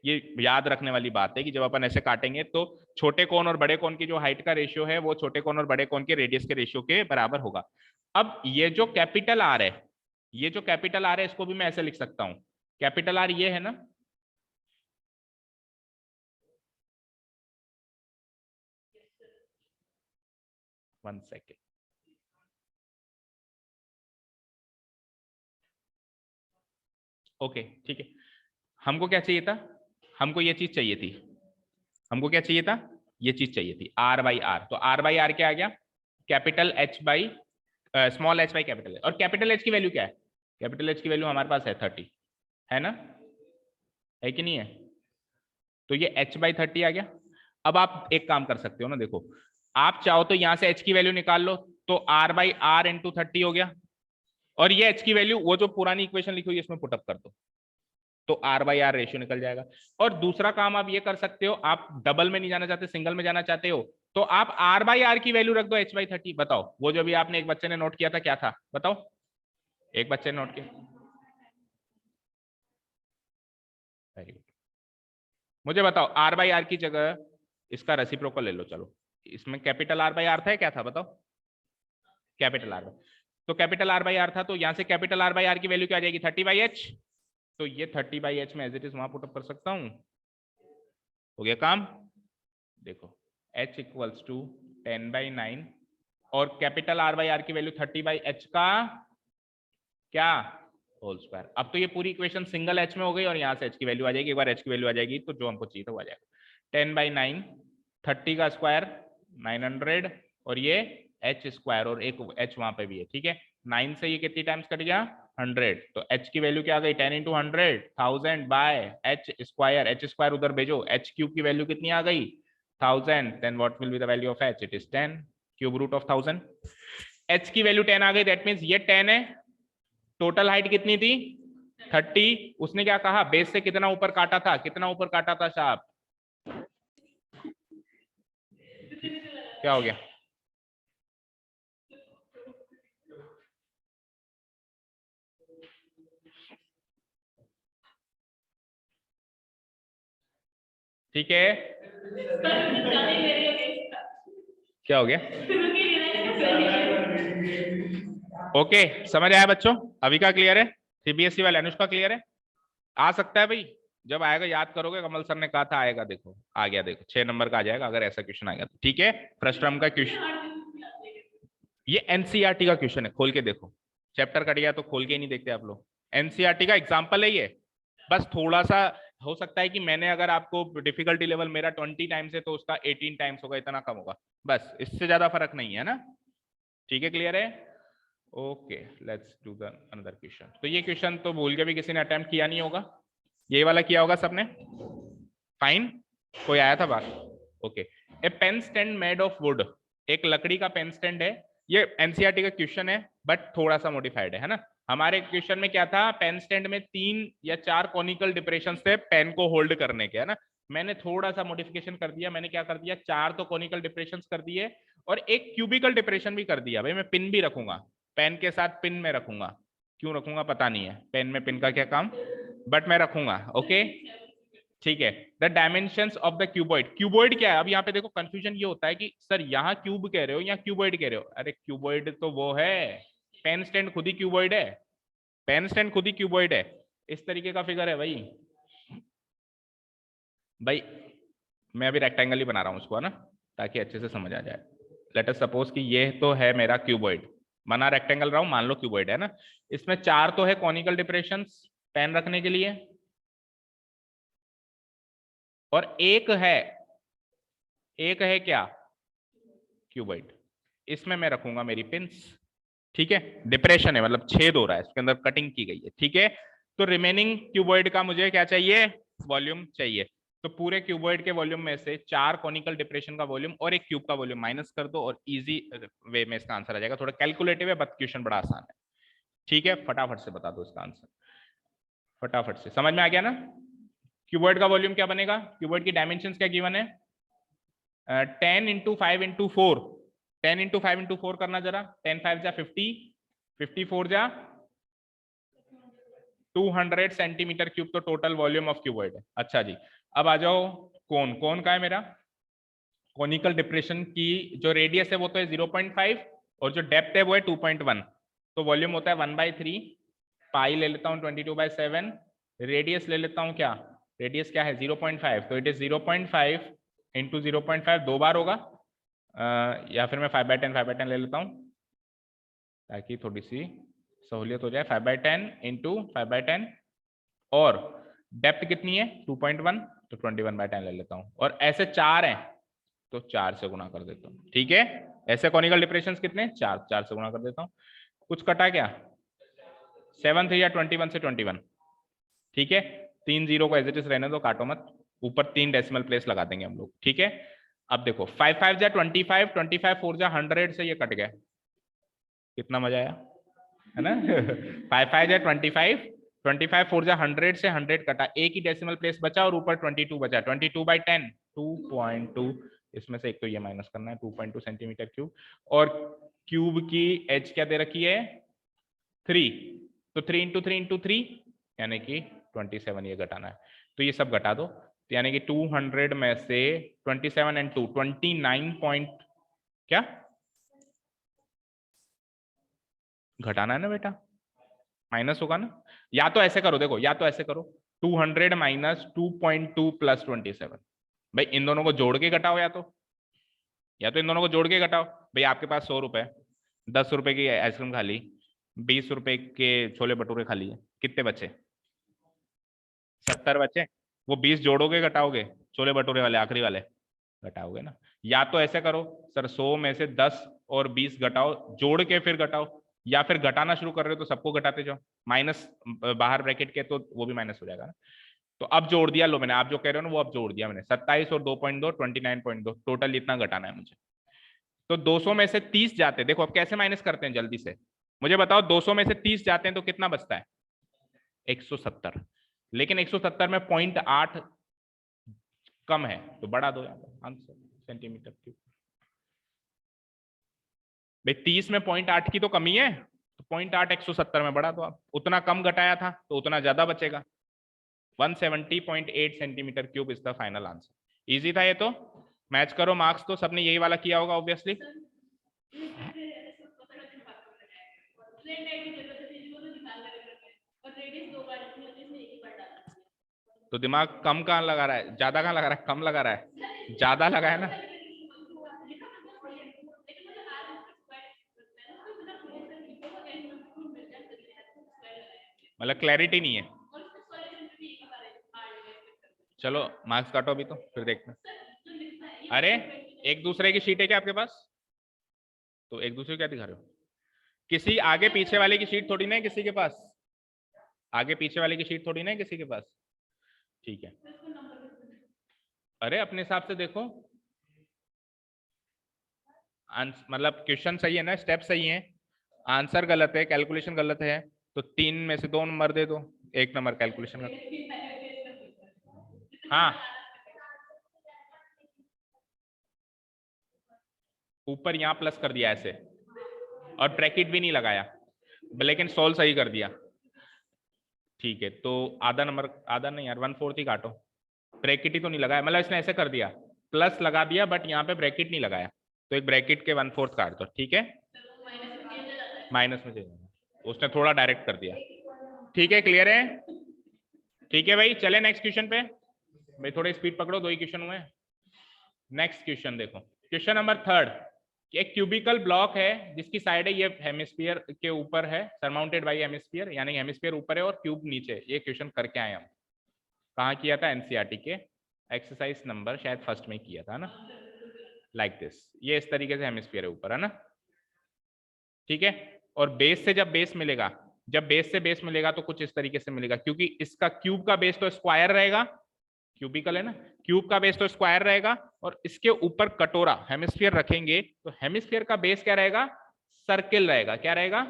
ये याद रखने वाली बात है कि जब अपन ऐसे काटेंगे तो छोटे कोण और बड़े कोण की जो हाइट का रेशियो है वो छोटे कोण और बड़े कोण के रेडियस के रेशियो के बराबर होगा। अब ये जो कैपिटल आर है, ये जो कैपिटल आर है, इसको भी मैं ऐसे लिख सकता हूं, कैपिटल आर ये है ना, वन सेकेंड, ओके ठीक है। हमको क्या चाहिए था, हमको ये चीज चाहिए थी, हमको क्या चाहिए था, ये चीज चाहिए थी आर बाई आर। तो आर बाई आर क्या आ गया, capital H by small H by capital H. और कैपिटल एच की वैल्यू क्या है, कैपिटल एच की वैल्यू हमारे पास है 30, है ना, है कि नहीं है। तो ये h बाई 30 आ गया। अब आप एक काम कर सकते हो ना, देखो आप चाहो तो यहां से h की वैल्यू निकाल लो, तो r बाई आर इंटू 30 हो गया, और ये h की वैल्यू वो जो पुरानी इक्वेशन लिखी हुई है इसमें पुटअप कर दो, तो r बाई आर रेशियो निकल जाएगा। और दूसरा काम आप ये कर सकते हो, आप डबल में नहीं जाना चाहते, सिंगल में जाना चाहते हो, तो आप r बाई आर की वैल्यू रख दो h बाई 30। बताओ वो जो भी आपने एक बच्चे ने नोट किया था क्या था, बताओ, एक बच्चे ने नोट किया, वेरी गुड। मुझे बताओ आर बाई आर की जगह इसका रेसिप्रोकल ले लो, चलो इसमें कैपिटल आर बाई आर था, क्या था बताओ, कैपिटल आर। तो कैपिटल आर बाई आर था, तो यहां से कैपिटल आर बाई आर की वैल्यू क्या आ जाएगी, 30 बाई एच। तो ये 30 बाई एच में एज इट इज वहां पुटअप कर सकता हूं, हो गया काम। देखो h इक्वल्स टू 10/9, और कैपिटल आर बाई आर की वैल्यू 30 बाई एच का क्या होल स्क्वायर। अब तो ये पूरी इक्वेशन सिंगल एच में हो गई, और यहाँ से एच की वैल्यू आ जाएगी, एक बार एच की वैल्यू आ जाएगी तो जो हमको चाहिए था वो आ जाएगा। 10/9, 30 का स्क्वायर 900, और ये एच स्क्वायर, और एक एच वहां पे भी है, ठीक है। 9 से ये कितनी टाइम्स कट गया, 100, तो एच की वैल्यू क्या आ गई, 10 into 100, 1000 by H square, H square उधर भेजो, एच क्यूब की वैल्यू कितनी आ गई 1000, then what will be the value of H, it is 10 cube root of 1000। H की वैल्यू 10 आ गई, दैट मीन्स ये 10 है। टोटल हाइट कितनी थी 30, उसने क्या कहा बेस से कितना ऊपर काटा था, कितना ऊपर काटा था शार्प, क्या हो गया, ठीक है, क्या हो गया, ओके समझ आया बच्चों, अभी का क्लियर है, सीबीएसई वाले अनुष्का क्लियर है, आ सकता है भाई, जब आएगा याद करोगे, कमल सर ने कहा था आएगा, देखो आ गया, देखो 6 नंबर का आ जाएगा अगर ऐसा क्वेश्चन आ गया तो, ठीक है। फर्स्ट टर्म का क्वेश्चन, ये एनसीईआरटी का क्वेश्चन है, खोल के देखो, चैप्टर कट गया तो खोल के ही नहीं देखते आप लोग, एनसीईआरटी का एग्जाम्पल है ये। बस थोड़ा सा हो सकता है कि मैंने अगर आपको डिफिकल्टी लेवल मेरा 20 टाइम्स है तो उसका 18 टाइम्स होगा, इतना कम होगा, बस इससे ज्यादा फर्क नहीं है ना, ठीक है, क्लियर है, okay let's do the another question. तो ये क्वेश्चन तो भूल के भी किसी ने अटेम्प्ट किया नहीं होगा, ये वाला किया होगा सबने, फाइन, कोई आया था बात, okay. A pen stand made of wood, एक लकड़ी का पेन स्टैंड है, ये एनसीईआरटी का क्वेश्चन है बट थोड़ा सा मॉडिफाइड है ना। हमारे क्वेश्चन में क्या था, पेन स्टैंड में 3 या 4 कॉनिकल डिप्रेशन थे पेन को होल्ड करने के, है ना। मैंने थोड़ा सा मॉडिफिकेशन कर दिया, मैंने क्या कर दिया, 4 तो कॉनिकल डिप्रेशन कर दिए और एक क्यूबिकल डिप्रेशन भी कर दिया। भाई मैं पिन भी रखूंगा, पेन के साथ पिन में रखूंगा, क्यों रखूंगा पता नहीं है, पेन में पिन का क्या काम, बट मैं रखूंगा, ओके ठीक है। The dimensions of the cuboid, cuboid क्या है, अब यहाँ पे देखो कंफ्यूजन ये होता है कि सर यहाँ क्यूब कह रहे हो या क्यूबॉइड कह रहे हो, अरे क्यूबॉइड तो वो है, पेन स्टैंड खुद ही क्यूबॉइड है, पेन स्टैंड खुद ही क्यूबॉइड है, इस तरीके का फिगर है भाई। भाई मैं अभी रेक्टेंगल ही बना रहा हूँ उसको, है ना, ताकि अच्छे से समझ आ जाए। लेट अस सपोज कि ये तो है मेरा क्यूबॉइड, बना रेक्टेंगल रहा हूं, मान लो क्यूबॉइड है ना, इसमें 4 तो है कॉनिकल डिप्रेशंस पेन रखने के लिए, और एक है क्या, क्यूबॉइड। इसमें मैं रखूंगा मेरी पिंस, ठीक है। डिप्रेशन है मतलब छेद हो रहा है, इसके अंदर कटिंग की गई है, ठीक है। तो रिमेनिंग क्यूबॉइड का मुझे क्या चाहिए, वॉल्यूम चाहिए। तो पूरे क्यूबॉइड के वॉल्यूम में से 4 कॉनिकल डिप्रेशन का वॉल्यूम और एक क्यूब का वॉल्यूम माइनस कर दो, और इजी वे में इसका आंसर आ जाएगा। थोड़ा कैलकुलेटिव है बट क्वेश्चन बड़ा आसान है, ठीक है। फटाफट से बता दो इसका आंसर, फटाफट से, समझ में आ गया ना। क्यूबॉइड का वॉल्यूम क्या बनेगा, क्यूबॉइड की डायमेंशन क्या गिवन है, 10 इंटू 5 इंटू 4, 10 इंटू 5 इंटू 4 करना जरा, 10 5 जा 50, 54 जा 200 सेंटीमीटर क्यूब, तो टोटल वॉल्यूम ऑफ क्यूबॉइड है। अच्छा जी, अब आ जाओ कोन, कोन का है मेरा, कोनिकल डिप्रेशन की जो रेडियस है वो तो है 0.5 और जो डेप्थ है वो है 2.1, तो वॉल्यूम होता है 1/3, पाई ले लेता हूँ 22/7, रेडियस ले लेता हूँ, क्या रेडियस क्या है 0.5, तो इट इज 0.5 इंटू 0.5, 2 बार होगा, या फिर मैं 5/10 ले लेता हूँ ताकि थोड़ी सी सहूलियत हो जाए, 5/10 इंटू 5/10, और डेप्थ कितनी है 2.1, तो 21/10 ले लेता हूँ, और ऐसे 4 हैं तो 4 से गुणा कर देता हूँ, ठीक है। ऐसे कॉनिकल डिप्रेशंस कितने, 4, 4 से गुणा कर देता हूँ। कुछ कटा क्या, 7 3 या 21 से 21, ठीक है। 3 0 को एज इट इज रहने दो, काटो मत, ऊपर 3 डेसिमल प्लेस लगा देंगे हम लोग, ठीक है। अब देखो 5 5 जा 25, 25 4 जा 100 से ये कट गया, कितना मजा आया, है ना। 5 5 जा 25, 25 4 जा 100 से 100 कटा, एक ही डेसिमल प्लेस बचा और ऊपर 22 बचा, 22/10 2.2, इसमें से एक तो ये माइनस करना है, 2.2 सेंटीमीटर क्यूब, और क्यूब की एज क्या दे रखी है 3, तो 3 इंटू 3 इंटू 3 यानी कि 27, ये घटाना है, तो ये सब घटा दो, तो यानी कि 200 में से 27 एंड 2 29 पॉइंट क्या घटाना है ना बेटा, माइनस होगा ना, या तो ऐसे करो, देखो या तो ऐसे करो 200 माइनस 2.2 प्लस 27, भाई इन दोनों को जोड़ के घटाओ, या तो इन दोनों को जोड़ के घटाओ। भाई आपके पास 100 रुपए, 10 रुपए की आइसक्रीम खा ली, 20 रुपए के छोले भटूरे खा लिए, कितने बचे 70 बचे, वो 20 जोड़ोगे घटाओगे, छोले भटूरे वाले आखिरी वाले घटाओगे ना। या तो ऐसे करो सर 100 में से 10 और 20 घटाओ, जोड़ के फिर घटाओ, या फिर घटाना शुरू कर रहे हो तो सबको घटाते जाओ, माइनस बाहर ब्रैकेट के तो वो भी माइनस हो जाएगा ना। तो अब जोड़ दिया, लो मैंने, आप जो कह रहे हो ना वो अब जोड़ दिया मैंने, 27 और 2.2 29.2, टोटल इतना घटाना है मुझे। तो 200 में से 30 जाते हैं, देखो अब कैसे माइनस करते हैं जल्दी से मुझे बताओ, 200 में से 30 जाते हैं तो कितना बचता है 170, लेकिन 170 में 0.8 कम है तो बढ़ा दो यहाँ पर आंसर सेंटीमीटर क्यूब। भाई 30 में 0.8 की तो कमी है, तो 0.8 170 में बढ़ा दो आप, उतना कम घटाया था तो उतना ज्यादा बचेगा, 170.8 centimetre cube is the final answer. Easy था ये तो, मैच करो मार्क्स, तो सबने यही वाला किया होगा ऑब्वियसली। तो दिमाग कम कहाँ लगा रहा है, ज्यादा कहाँ लगा रहा है, कम लगा रहा है, ज्यादा लगा है ना। मतलब क्लैरिटी नहीं है, चलो मार्क्स काटो अभी तो फिर देखते हैं। अरे एक दूसरे की शीट है क्या आपके पास, तो एक दूसरे को क्या दिखा रहे हो, किसी आगे पीछे वाले की शीट थोड़ी ना है किसी के पास, आगे पीछे वाले की शीट थोड़ी ना है किसी के पास, ठीक है। अरे अपने हिसाब से देखो, मतलब क्वेश्चन सही है ना, स्टेप सही है, आंसर गलत है, कैलकुलेशन गलत है, तो 3 में से 2 नंबर दे दो, 1 नंबर कैलकुलेशन का। हाँ ऊपर यहाँ प्लस कर दिया ऐसे, और ब्रैकेट भी नहीं लगाया, लेकिन सोल्व सही कर दिया, ठीक है। तो आधा नंबर, आधा नहीं यार 1/4 ही काटो, ब्रैकेट ही तो नहीं लगाया, मतलब इसने ऐसे कर दिया प्लस लगा दिया बट यहाँ पे ब्रैकेट नहीं लगाया, तो एक ब्रैकेट के 1/4 काट दो, ठीक है। माइनस में चेंज, उसने थोड़ा डायरेक्ट कर दिया, ठीक है, क्लियर है? ठीक है भाई, चले नेक्स्ट क्वेश्चन पे। भाई थोड़े स्पीड पकड़ो, 2 ही क्वेश्चन हुए। नेक्स्ट क्वेश्चन देखो, क्वेश्चन नंबर 3। एक क्यूबिकल ब्लॉक है जिसकी साइड है ये हेमिस्फीयर के ऊपर है, सरमाउंटेड बाय हेमिस्फीयर, यानी हेमिस्फीयर ऊपर है और क्यूब नीचे। ये क्वेश्चन करके आए हम, कहाँ किया था? एनसीईआरटी के एक्सरसाइज नंबर शायद फर्स्ट में किया था ना, लाइक दिस। ये इस तरीके से हेमिस्फीयर है ऊपर, है ना? ठीक है, और बेस से जब बेस मिलेगा, जब बेस से बेस मिलेगा तो कुछ इस तरीके से मिलेगा, क्योंकि इसका क्यूब का बेस तो स्क्वायर रहेगा, क्यूबिकल है ना, क्यूब का बेस तो स्क्वायर रहेगा, और इसके ऊपर कटोरा हेमिस्फीयर रखेंगे तो हेमिस्फीयर का बेस क्या रहेगा? सर्किल रहेगा। क्या रहेगा?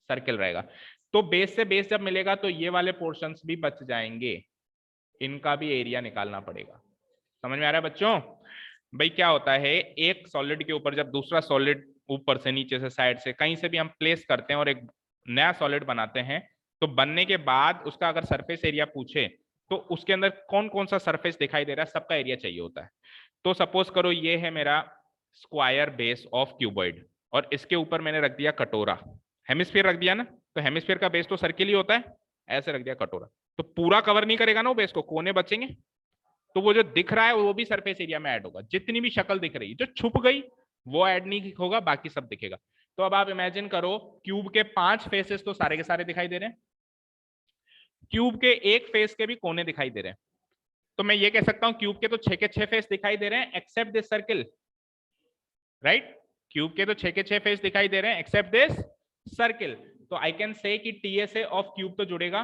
सर्किल रहेगा। तो बेस से बेस जब मिलेगा तो ये वाले पोर्शंस भी बच जाएंगे, इनका भी एरिया निकालना पड़ेगा। समझ में आ रहा है बच्चों? भाई क्या होता है, एक सॉलिड के ऊपर जब दूसरा सॉलिड ऊपर से, नीचे से, साइड से, कहीं से भी हम प्लेस करते हैं और एक नया सॉलिड बनाते हैं, तो बनने के बाद उसका अगर सरफेस एरिया पूछे तो उसके अंदर कौन कौन सा सरफेस दिखाई दे रहा है, सबका एरिया चाहिए होता है। तो सपोज करो ये है मेरा स्क्वायर बेस ऑफ क्यूबॉइड, और इसके ऊपर मैंने रख दिया कटोरा, हेमिस्फीयर रख दिया ना, तो हेमिस्फीयर का बेस तो सर्किल ही होता है, ऐसे रख दिया कटोरा, तो पूरा कवर नहीं करेगा ना वो बेस को, कोने बचेंगे, तो वो जो दिख रहा है वो भी सरफेस एरिया में ऐड होगा। जितनी भी शक्ल दिख रही है जो छुप गई वो ऐड नहीं होगा, बाकी सब दिखेगा। तो अब आप इमेजिन करो, क्यूब के 5 फेसेस तो सारे के सारे दिखाई दे रहे हैं, क्यूब के एक फेस के भी कोने दिखाई दे रहे हैं, तो मैं ये कह सकता हूं क्यूब के तो 6 के 6 फेस दिखाई दे रहे हैं except this circle, right? Cube के तो 6 के 6 फेस दिखाई दे रहे हैं एक्सेप्ट दिस सर्किल। तो आई कैन से कि टीएसए ऑफ क्यूब तो जुड़ेगा,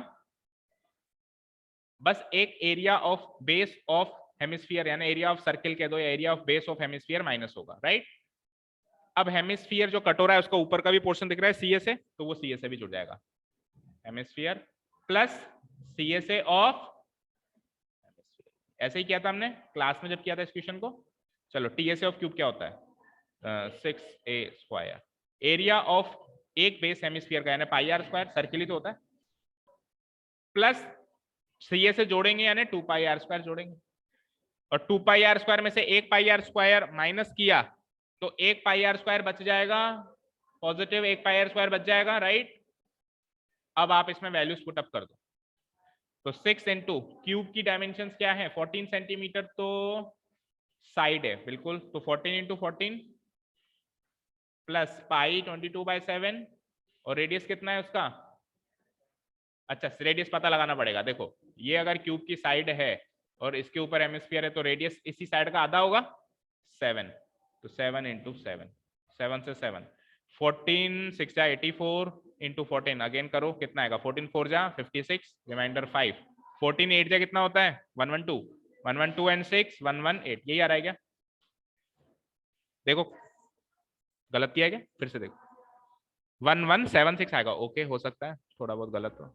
बस एक area of base of hemisphere, यानी एरिया ऑफ सर्किल कह दो या area of base of hemisphere minus होगा, राइट? अब हेमिस्फीयर जो कटोरा है उसका ऊपर का भी पोर्शन दिख रहा है सीएसए, तो वो सीएसए भी जुड़ जाएगा, हेमिस्फीयर प्लस सीएसए ऑफ, ऐसे ही किया था हमने क्लास में जब किया था इस क्वेश्चन को। चलो, टीएसए ऑफ क्यूब क्या होता है? 6a²। एरिया ऑफ एक बेस हेमिस्फीयर का यानी πr², सर्किल ही तो होता है, प्लस सीएसए जोड़ेंगे यानी 2πr² जोड़ेंगे, और 2πr² में से एक πr² माइनस किया तो एक πr² बच जाएगा, पॉजिटिव एक πr² बच जाएगा, राइट? अब आप इसमें वैल्यूज पुट अप कर दो, तो 6 इंटू क्यूब की डायमेंशन क्या है? 14 सेंटीमीटर, तो साइड है बिल्कुल, तो 14 इंटू 14 प्लस पाई 22/7, और रेडियस कितना है उसका? अच्छा, रेडियस पता लगाना पड़ेगा। देखो, ये अगर क्यूब की साइड है और इसके ऊपर हेमिस्फीयर है तो रेडियस इसी साइड का आधा होगा, 7, तो 7 इंटू 7, 7 से 7, 14 6 जा 84 इंटू 14 अगेन करो, कितना आएगा? 14 4 जा 56, रिमाइंडर 5, 14 8 जा कितना होता है? 112, 112 एंड 6 118, यही आ रहा है क्या? देखो गलत किया है क्या? फिर से देखो, 1176 आएगा, ओके हो सकता है थोड़ा बहुत गलत हो,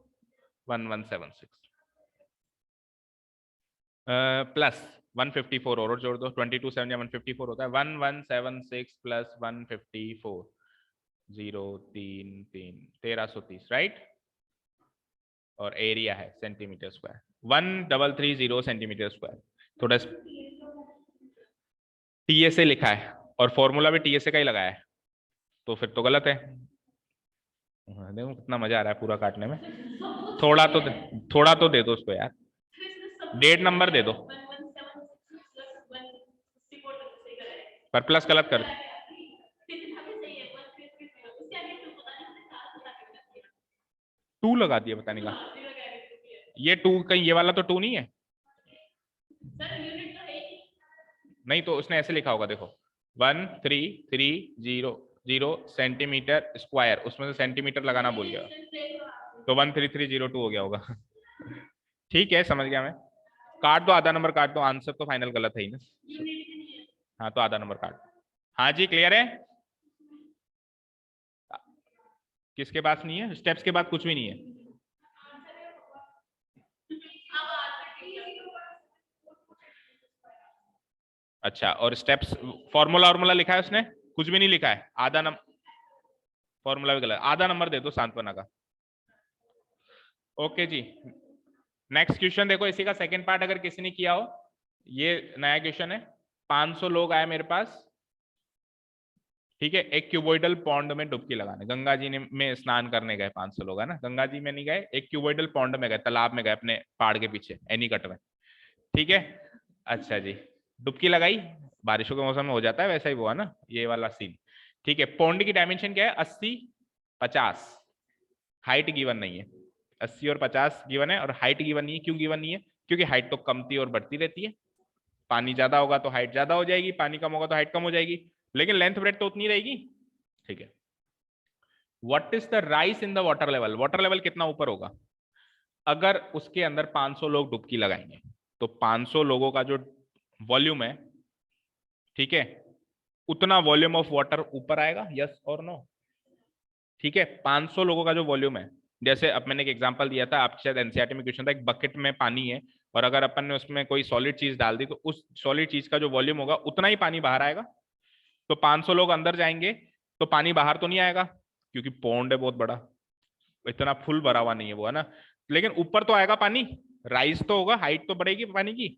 1176 प्लस 154 और जोड़ दो, 22 7 या 154 होता है, 1176 प्लस 154, 0 3 3 1330, राइट? और एरिया है सेंटीमीटर स्क्वायर, 1330 सेंटीमीटर स्क्वायर। थोड़ा टीएसए लिखा है और फॉर्मूला भी टीएसए का ही लगाया है, तो फिर तो गलत है। देखो कितना मजा आ रहा है पूरा काटने में। थोड़ा तो दे दो उसको यार, डेट नंबर दे दो, पर प्लस गलत कर, टू लगा दिया, पता नहीं कहा ये टू, कहीं ये वाला तो टू नहीं है, नहीं तो उसने ऐसे लिखा होगा, देखो 1330 सेंटीमीटर स्क्वायर, उसमें से सेंटीमीटर लगाना भूल गया, तो 13302 हो गया होगा। ठीक है, समझ गया मैं। काट दो, आधा नंबर काट दो, आंसर तो फाइनल गलत है ही ना। हाँ तो आधा नंबर काट। हाँ जी, क्लियर है? किसके पास नहीं है? स्टेप्स के बाद कुछ भी नहीं है। अच्छा, और स्टेप्स फॉर्मूला लिखा है उसने? कुछ भी नहीं लिखा है, आधा नंबर, फॉर्मूला भी गलत, आधा नंबर दे दो सांत्वना का। ओके जी, नेक्स्ट क्वेश्चन देखो, इसी का सेकंड पार्ट अगर किसी ने किया हो, ये नया क्वेश्चन है। 500 लोग आए मेरे पास, ठीक है, एक क्यूबोइडल पॉन्ड में डुबकी लगाने, गंगा जी में स्नान करने गए 500 लोग, है ना, गंगा जी में नहीं गए, एक क्यूबोइडल पॉन्ड में गए, तालाब में गए अपने पहाड़ के पीछे एनीकट में। ठीक है, अच्छा जी, डुबकी लगाई, बारिशों के मौसम में हो जाता है वैसा ही वो, है ना, ये वाला सीन। ठीक है, पॉन्ड की डायमेंशन क्या है, 80 50, हाइट गिवन नहीं है, 80 और 50 गिवन है, और हाइट गिवन नहीं है। क्यों गिवन नहीं है? क्योंकि हाइट तो कमती और बढ़ती रहती है, पानी ज्यादा होगा तो हाइट ज्यादा हो जाएगी, पानी कम होगा तो हाइट कम हो जाएगी, लेकिन लेंथ ब्रेथ तो उतनी रहेगी। ठीक है, what is the rise in the water level, water level कितना ऊपर होगा? अगर उसके अंदर 500 लोग डुबकी लगाएंगे तो 500 लोगों का जो वॉल्यूम है, ठीक है, उतना वॉल्यूम ऑफ वाटर ऊपर आएगा, यस और नो? ठीक है, 500 लोगों का जो वॉल्यूम है, जैसे अब मैंने एक एग्जांपल दिया था, आपके शायद एनसीईआरटी में क्वेश्चन था, एक बकेट में पानी है और अगर अपन ने उसमें कोई सॉलिड चीज डाल दी तो उस सॉलिड चीज का जो वॉल्यूम होगा उतना ही पानी बाहर आएगा। तो 500 लोग अंदर जाएंगे तो पानी बाहर तो नहीं आएगा, क्योंकि पौंड है बहुत बड़ा, इतना फुल भरा हुआ नहीं है वो, है ना, लेकिन ऊपर तो आएगा पानी, राइज तो होगा, हाइट तो बढ़ेगी पानी की।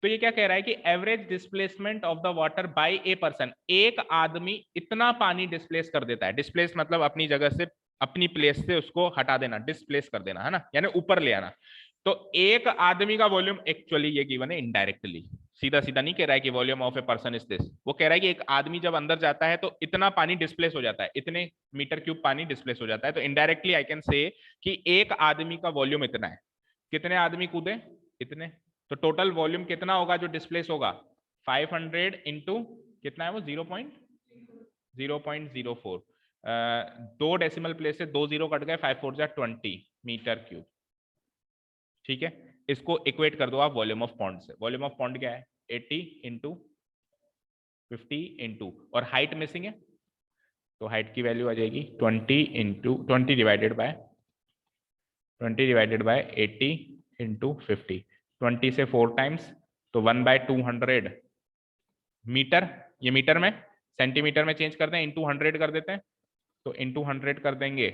तो ये क्या कह रहा है कि average displacement of the water bye a person, एक आदमी इतना पानी डिस्प्लेस कर देता है, डिस्प्लेस मतलब अपनी जगह से, अपनी प्लेस से उसको हटा देना, डिस्प्लेस कर देना, है ना, यानी ऊपर ले आना। तो एक आदमी का वॉल्यूम एक्चुअली ये गिवन है इनडायरेक्टली, सीधा सीधा नहीं कह रहा है कि volume of a person is this, वो कह रहा है कि एक आदमी जब अंदर जाता है तो इतना पानी डिस्प्लेस हो जाता है, इतने मीटर क्यूब पानी डिस्प्लेस हो जाता है। तो इनडायरेक्टली आई कैन से कि एक आदमी का वॉल्यूम इतना है, कितने आदमी कूदे इतने, तो टोटल वॉल्यूम कितना होगा जो डिस्प्लेस होगा, 500 इंटू कितना है वो, 0.04, 2 डेसिमल प्लेस से 2 जीरो कट गए, 5 4 जा 20 मीटर क्यूब। ठीक है, इसको इक्वेट कर दो आप वॉल्यूम ऑफ पॉन्ड से, वॉल्यूम ऑफ पॉन्ड क्या है, 80 इंटू 50 इंटू, और हाइट मिसिंग है तो हाइट की वैल्यू आ जाएगी 20 इंटू 20 डिवाइडेड बाय 80 इंटू 50, 20 से 4 टाइम्स, तो 1/200 मीटर, ये मीटर में, सेंटीमीटर में चेंज करते हैं, इंटू 100 कर देते हैं, तो इंटू 100 कर देंगे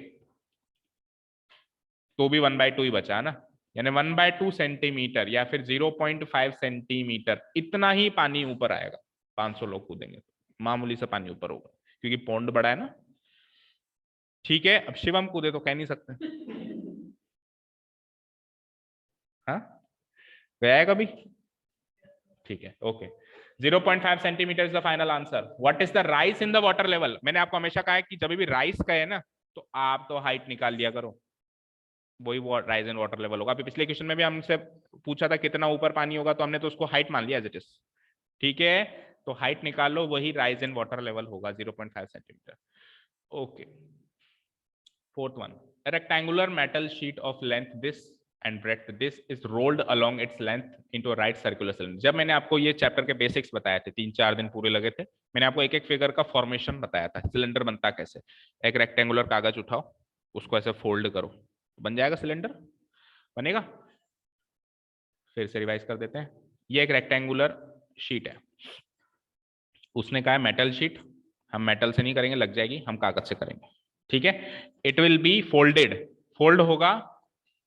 तो भी 1/2 ही बचा, है ना, यानी 1/2 सेंटीमीटर या फिर 0.5 सेंटीमीटर, इतना ही पानी ऊपर आएगा, 500 लोग कूदेंगे तो मामूली सा पानी ऊपर होगा, क्योंकि पौंड बड़ा है ना। ठीक है, अब शिवम कूदे तो कह नहीं सकते, हाँ, गया है कभी? ठीक है, okay, 0.5 centimetre is the final answer. What is the rise in the water level? मैंने आपको हमेशा कहा है कि जब भी राइज कहे ना तो आप तो हाइट निकाल लिया करो, वही राइज इन वाटर लेवल होगा। अभी पिछले क्वेश्चन में भी हमसे पूछा था कितना ऊपर पानी होगा, तो हमने तो उसको हाइट मान लिया एज इट इज। ठीक है, तो हाइट निकाल लो, वही राइज इन वाटर लेवल होगा, 0.5 centimetre. Okay, fourth one, rectangular metal sheet of length this and breadth this is rolled along its length into right circular cylinder. जब मैंने आपको ये चैप्टर के बेसिक्स बताए थे, 3-4 दिन पूरे लगे थे, मैंने आपको एक एक फिगर का फॉर्मेशन बताया था, सिलेंडर बनता कैसे। एक रेक्टेंगुलर कागज उठाओ, उसको ऐसे फोल्ड करो, बन जाएगा सिलेंडर, बनेगा। फिर से रिवाइज कर देते हैं, ये एक रेक्टेंगुलर शीट है, उसने कहा है मेटल शीट, हम मेटल से नहीं करेंगे, लग जाएगी, हम कागज से करेंगे। ठीक है, it will be folded, fold होगा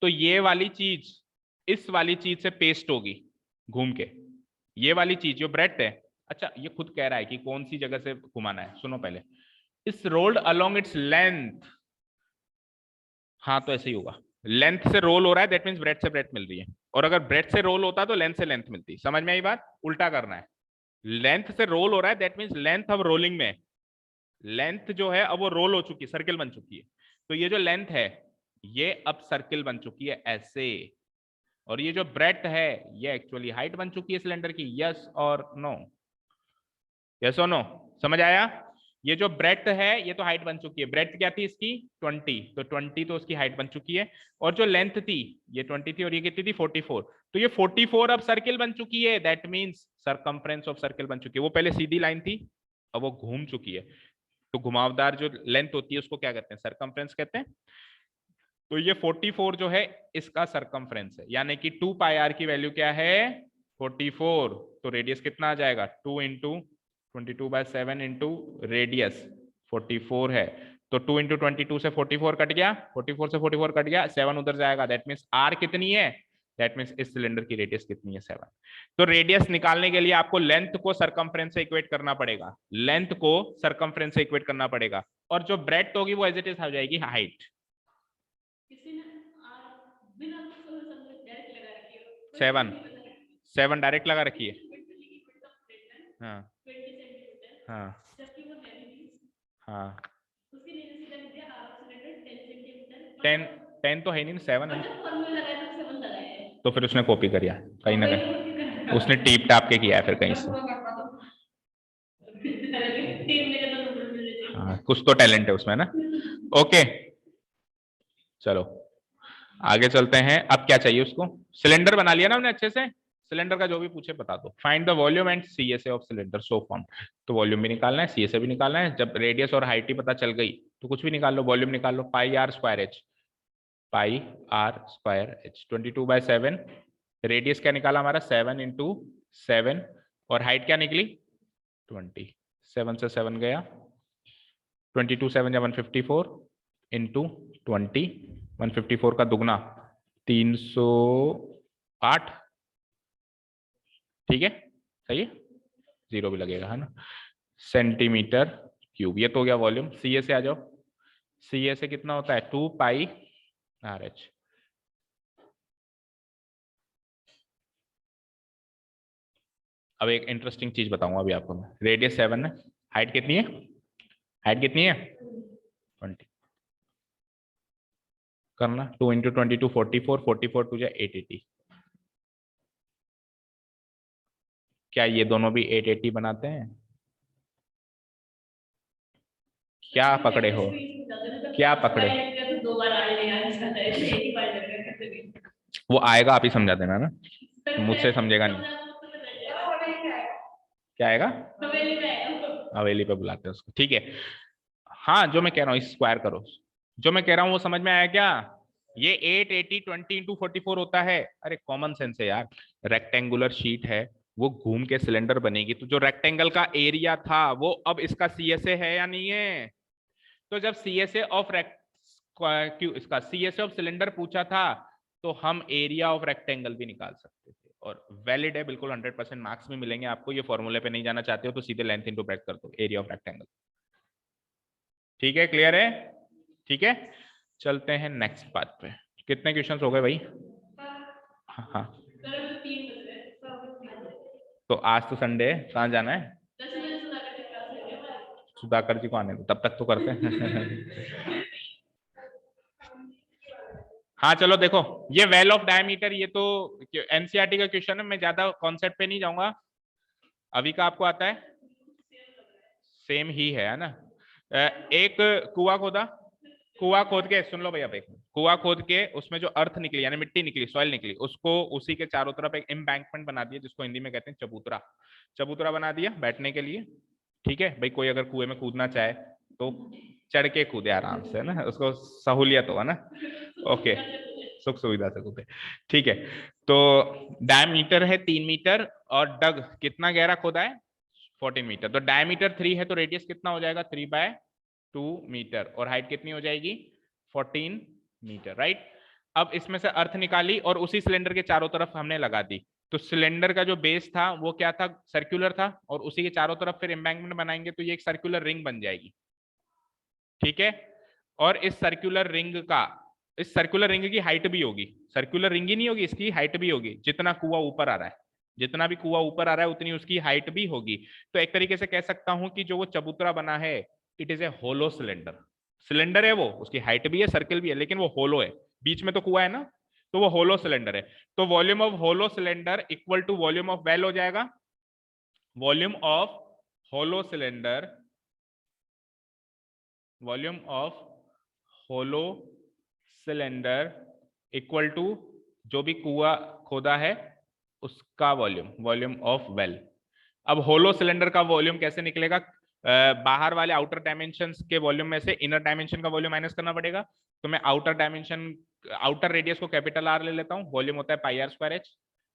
तो ये वाली चीज इस वाली चीज से पेस्ट होगी घूम के, ये वाली चीज जो ब्रेड है, अच्छा ये खुद कह रहा है कि कौन सी जगह से घुमाना है, सुनो पहले, इस रोल्ड अलोंग इट्स लेंथ, हाँ तो ऐसे ही होगा, लेंथ से रोल हो रहा है दैट मींस ब्रेड से ब्रेड मिल रही है, और अगर ब्रेड से रोल होता तो लेंथ से लेंथ मिलती, समझ में आई बात, उल्टा करना है, लेंथ से रोल हो रहा है दैट मींस लेंथ अब रोलिंग में, लेंथ जो है अब वो रोल हो चुकी है, सर्किल बन चुकी है, तो ये जो लेंथ है ये अब सर्किल बन चुकी है ऐसे, और ये जो ब्रेड्थ है ये एक्चुअली हाइट बन चुकी है सिलेंडर की, यस और नो, यस और नो, समझ आया? ये जो ब्रेड्थ है ये तो हाइट बन चुकी है, ब्रेड्थ क्या थी इसकी 20, तो 20 तो उसकी हाइट बन चुकी है, और जो लेंथ थी ये 20 थी और ये कितनी थी 44, तो ये 44 अब सर्किल बन चुकी है, that means circumference of circle बन चुकी है, वो पहले सीधी लाइन थी अब वो घूम चुकी है, तो घुमावदार जो लेंथ होती है उसको क्या कहते हैं, सरकमफ्रेंस कहते हैं। तो ये 44 जो है इसका सरकमफ्रेंस है, यानी कि 2 पाई आर की वैल्यू क्या है 44, तो रेडियस कितना आ जाएगा 2 इंटू 22/7 इंटू रेडियस 44 है, तो 2 इंटू 22 से 44 कट गया, 44 से 44 कट गया, 7 उधर जाएगा, दैट मीन्स आर कितनी है दैट मीन्स इस सिलेंडर की रेडियस कितनी है 7। तो रेडियस निकालने के लिए आपको लेंथ को सरकमफ्रेंस से इक्वेट करना पड़ेगा, लेंथ को सरकमफ्रेंस से इक्वेट करना पड़ेगा, और जो ब्रेड्थ होगी वो एज इट इज हो जाएगी हाइट। 7 डायरेक्ट लगा रखी है। हाँ हाँ हाँ 10 तो है नहीं, 7 है। तो फिर उसने कॉपी कर दिया कहीं ना कहीं, उसने टीप टाप के किया है फिर कहीं से। हाँ कुछ तो टैलेंट है उसमें ना। ओके चलो आगे चलते हैं। अब क्या चाहिए उसको, सिलेंडर बना लिया ना हमने अच्छे से, सिलेंडर का जो भी पूछे बता दो। Find the volume and CSA of cylinder so form. तो वॉल्यूम भी निकालना है, सीएसए भी निकालना है। जब रेडियस और हाइट ही पता चल गई तो कुछ भी निकाल लो, वॉल्यूम निकाल लो, pi are square h, pi are square h 22/7। Radius क्या निकाला हमारा 7 इंटू 7, और हाइट क्या निकली 20, 7 से 7 गया, 22 7 या 154 इंटू 20, 154 का दुगना 308, ठीक है सही है, जीरो भी लगेगा है ना, सेंटीमीटर क्यूब। ये तो हो गया वॉल्यूम। सी ए से आ जाओ, सी ए से कितना होता है 2 पाई आर एच। अब एक इंटरेस्टिंग चीज बताऊंगा अभी आपको मैं, रेडियस 7 है, हाइट कितनी है, हाइट कितनी है 20, करना 2 इंटू 22 44, 44 टू 880। क्या ये दोनों भी 880 बनाते हैं? क्या पकड़े हो, क्या पकड़े, वो आएगा आप ही समझा देना ना, मुझसे समझेगा नहीं। क्या आएगा, हवेली पे बुलाते हैं उसको, ठीक है। हाँ जो मैं कह रहा हूँ स्क्वायर करो, जो मैं कह रहा हूँ वो समझ में आया क्या? ये 880 20 इंटू 44 होता है। अरे कॉमन सेंस है यार, रेक्टेंगुलर शीट है, वो घूम के सिलेंडर बनेगी, तो जो रेक्टेंगल का एरिया था वो अब इसका सीएसए है या नहीं है? तो जब सीएसए ऑफ इसका सीएसए ऑफ सिलेंडर पूछा था तो हम एरिया ऑफ रेक्टेंगल भी निकाल सकते थे, और वैलिड है बिल्कुल, 100% मार्क्स में मिलेंगे आपको। ये फॉर्मूले पे नहीं जाना चाहते हो तो सीधे लेंथ इंटू ब्रेड्थ कर दो, एरिया ऑफ रेक्टेंगल। ठीक है, क्लियर है? ठीक है, चलते हैं नेक्स्ट बात पे। कितने क्वेश्चंस हो गए भाई? हाँ हाँ, तो आज तो संडे है, कहाँ जाना है? सुधाकर जी को आने दो, तब तक तो करते हैं। हाँ चलो देखो, ये वेल ऑफ डायमीटर, ये तो एनसीईआरटी का क्वेश्चन है, मैं ज्यादा कॉन्सेप्ट पे नहीं जाऊंगा। अभी का आपको आता है, सेम ही है ना। एक कुआं खोदा, कुआं खोद के, सुन लो भैया, कुआं खोद के उसमें जो अर्थ निकली यानी मिट्टी निकली, सॉइल निकली, उसको उसी के चारों तरफ एक एम्बैंकमेंट बना दिया, जिसको हिंदी में कहते हैं चबूतरा। चबूतरा बना दिया बैठने के लिए, ठीक है भाई। कोई अगर कुएं में कूदना चाहे तो चढ़ के कूदे आराम से, है ना, उसको सहूलियत हो, है ना। ओके, सुख सुविधा से कूदे, ठीक है। तो डायमीटर है 3 मीटर, और डग कितना गहरा खोदा है 14 मीटर। तो डायमीटर 3 है तो रेडियस कितना हो जाएगा 3/2 मीटर, और हाइट कितनी हो जाएगी 14 मीटर, राइट। अब इसमें से अर्थ निकाली और उसी सिलेंडर के चारों तरफ हमने लगा दी। तो सिलेंडर का जो बेस था वो क्या था, सर्कुलर था, और उसी के चारों तरफ फिर एम्बैंकमेंट बनाएंगे तो ये एक सर्कुलर रिंग बन जाएगी, ठीक है। और इस सर्कुलर रिंग की हाइट भी होगी, सर्कुलर रिंग ही नहीं होगी, इसकी हाइट भी होगी। जितना कुआं ऊपर आ रहा है, जितना भी कुआं ऊपर आ रहा है उतनी उसकी हाइट भी होगी। तो एक तरीके से कह सकता हूं कि जो वो चबूतरा बना है, it is a hollow cylinder. Cylinder है वो, उसकी हाइट भी है, सर्किल भी है, लेकिन वो होलो है, बीच में तो कुआं है ना, तो वो होलो सिलेंडर है। तो volume of hollow cylinder equal to volume of well हो जाएगा। Volume of hollow cylinder, volume of hollow cylinder equal to जो भी कुआं खोदा है उसका वॉल्यूम, वॉल्यूम ऑफ वेल। अब होलो सिलेंडर का वॉल्यूम कैसे निकलेगा? बाहर वाले आउटर डायमेंशन के वॉल्यूम में से इनर डायमेंशन का वॉल्यूम माइनस करना पड़ेगा। तो मैं आउटर डायमेंशन, आउटर रेडियस को कैपिटल आर ले लेता हूँ, वॉल्यूम होता है पाई आर स्क्वायर एच,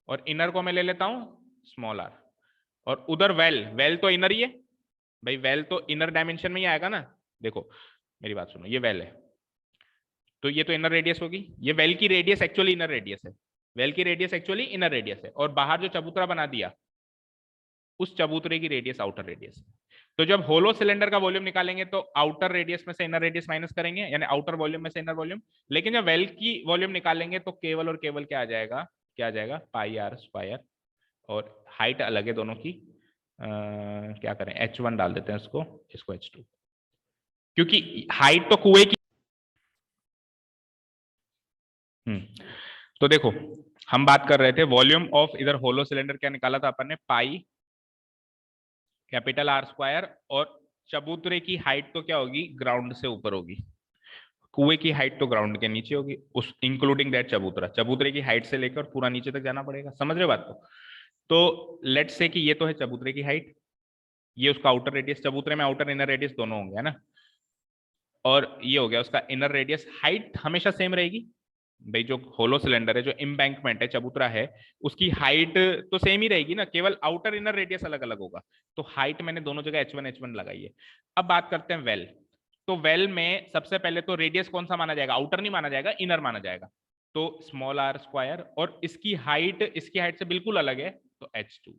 और इनर को मैं ले लेता हूँ स्मॉल आर। और उधर वेल, वेल तो इनर ही है भाई, वेल तो इनर डायमेंशन में ही आएगा ना। देखो मेरी बात सुनो, ये वेल है तो ये तो इनर रेडियस होगी, ये वेल की रेडियस एक्चुअली इनर रेडियस है, वेल की रेडियस एक्चुअली इनर रेडियस है, और बाहर जो चबूतरा बना दिया उस चबूतरे की रेडियस आउटर रेडियस है। तो जब होलो सिलेंडर का वॉल्यूम निकालेंगे तो आउटर रेडियस में से इनर रेडियस माइनस करेंगे, यानी आउटर वॉल्यूम में से इनर वॉल्यूम। लेकिन जब वेल की वॉल्यूम निकालेंगे तो केवल और केवल क्या आ जाएगा, क्या आ जाएगा, पाई आर स्क्वायर, और हाइट अलग है दोनों की। क्या करें, h1 डाल देते हैं इसको h2, क्योंकि हाइट तो कुएं की। तो देखो हम बात कर रहे थे वॉल्यूम ऑफ इधर होलो सिलेंडर, क्या निकाला था अपन ने, पाई कैपिटल आर स्क्वायर, और चबूतरे की हाइट तो क्या होगी, ग्राउंड से ऊपर होगी, कुएं की हाइट तो ग्राउंड के नीचे होगी, उस इंक्लूडिंग दैट चबूतरा। चबूतरे की हाइट से लेकर पूरा नीचे तक जाना पड़ेगा, समझ रहे हो बात को। तो लेट्स से कि ये तो है चबूतरे की हाइट, ये उसका आउटर रेडियस, चबूतरे में आउटर इनर रेडियस दोनों होंगे, है ना, और ये हो गया उसका इनर रेडियस। हाइट हमेशा सेम रहेगी भाई, जो होलो सिलेंडर है, जो इम्बैंकमेंट है, चबूतरा है, उसकी हाइट तो सेम ही रहेगी ना, केवल आउटर इनर रेडियस अलग अलग होगा। तो हाइट मैंने दोनों जगह h1 लगाई है। अब बात करते हैं वेल। तो वेल में सबसे पहले तो रेडियस कौन सा माना जाएगा, आउटर नहीं माना जाएगा, इनर माना जाएगा। तो स्मॉल आर स्क्वायर, और इसकी हाइट से बिल्कुल अलग है, तो h2।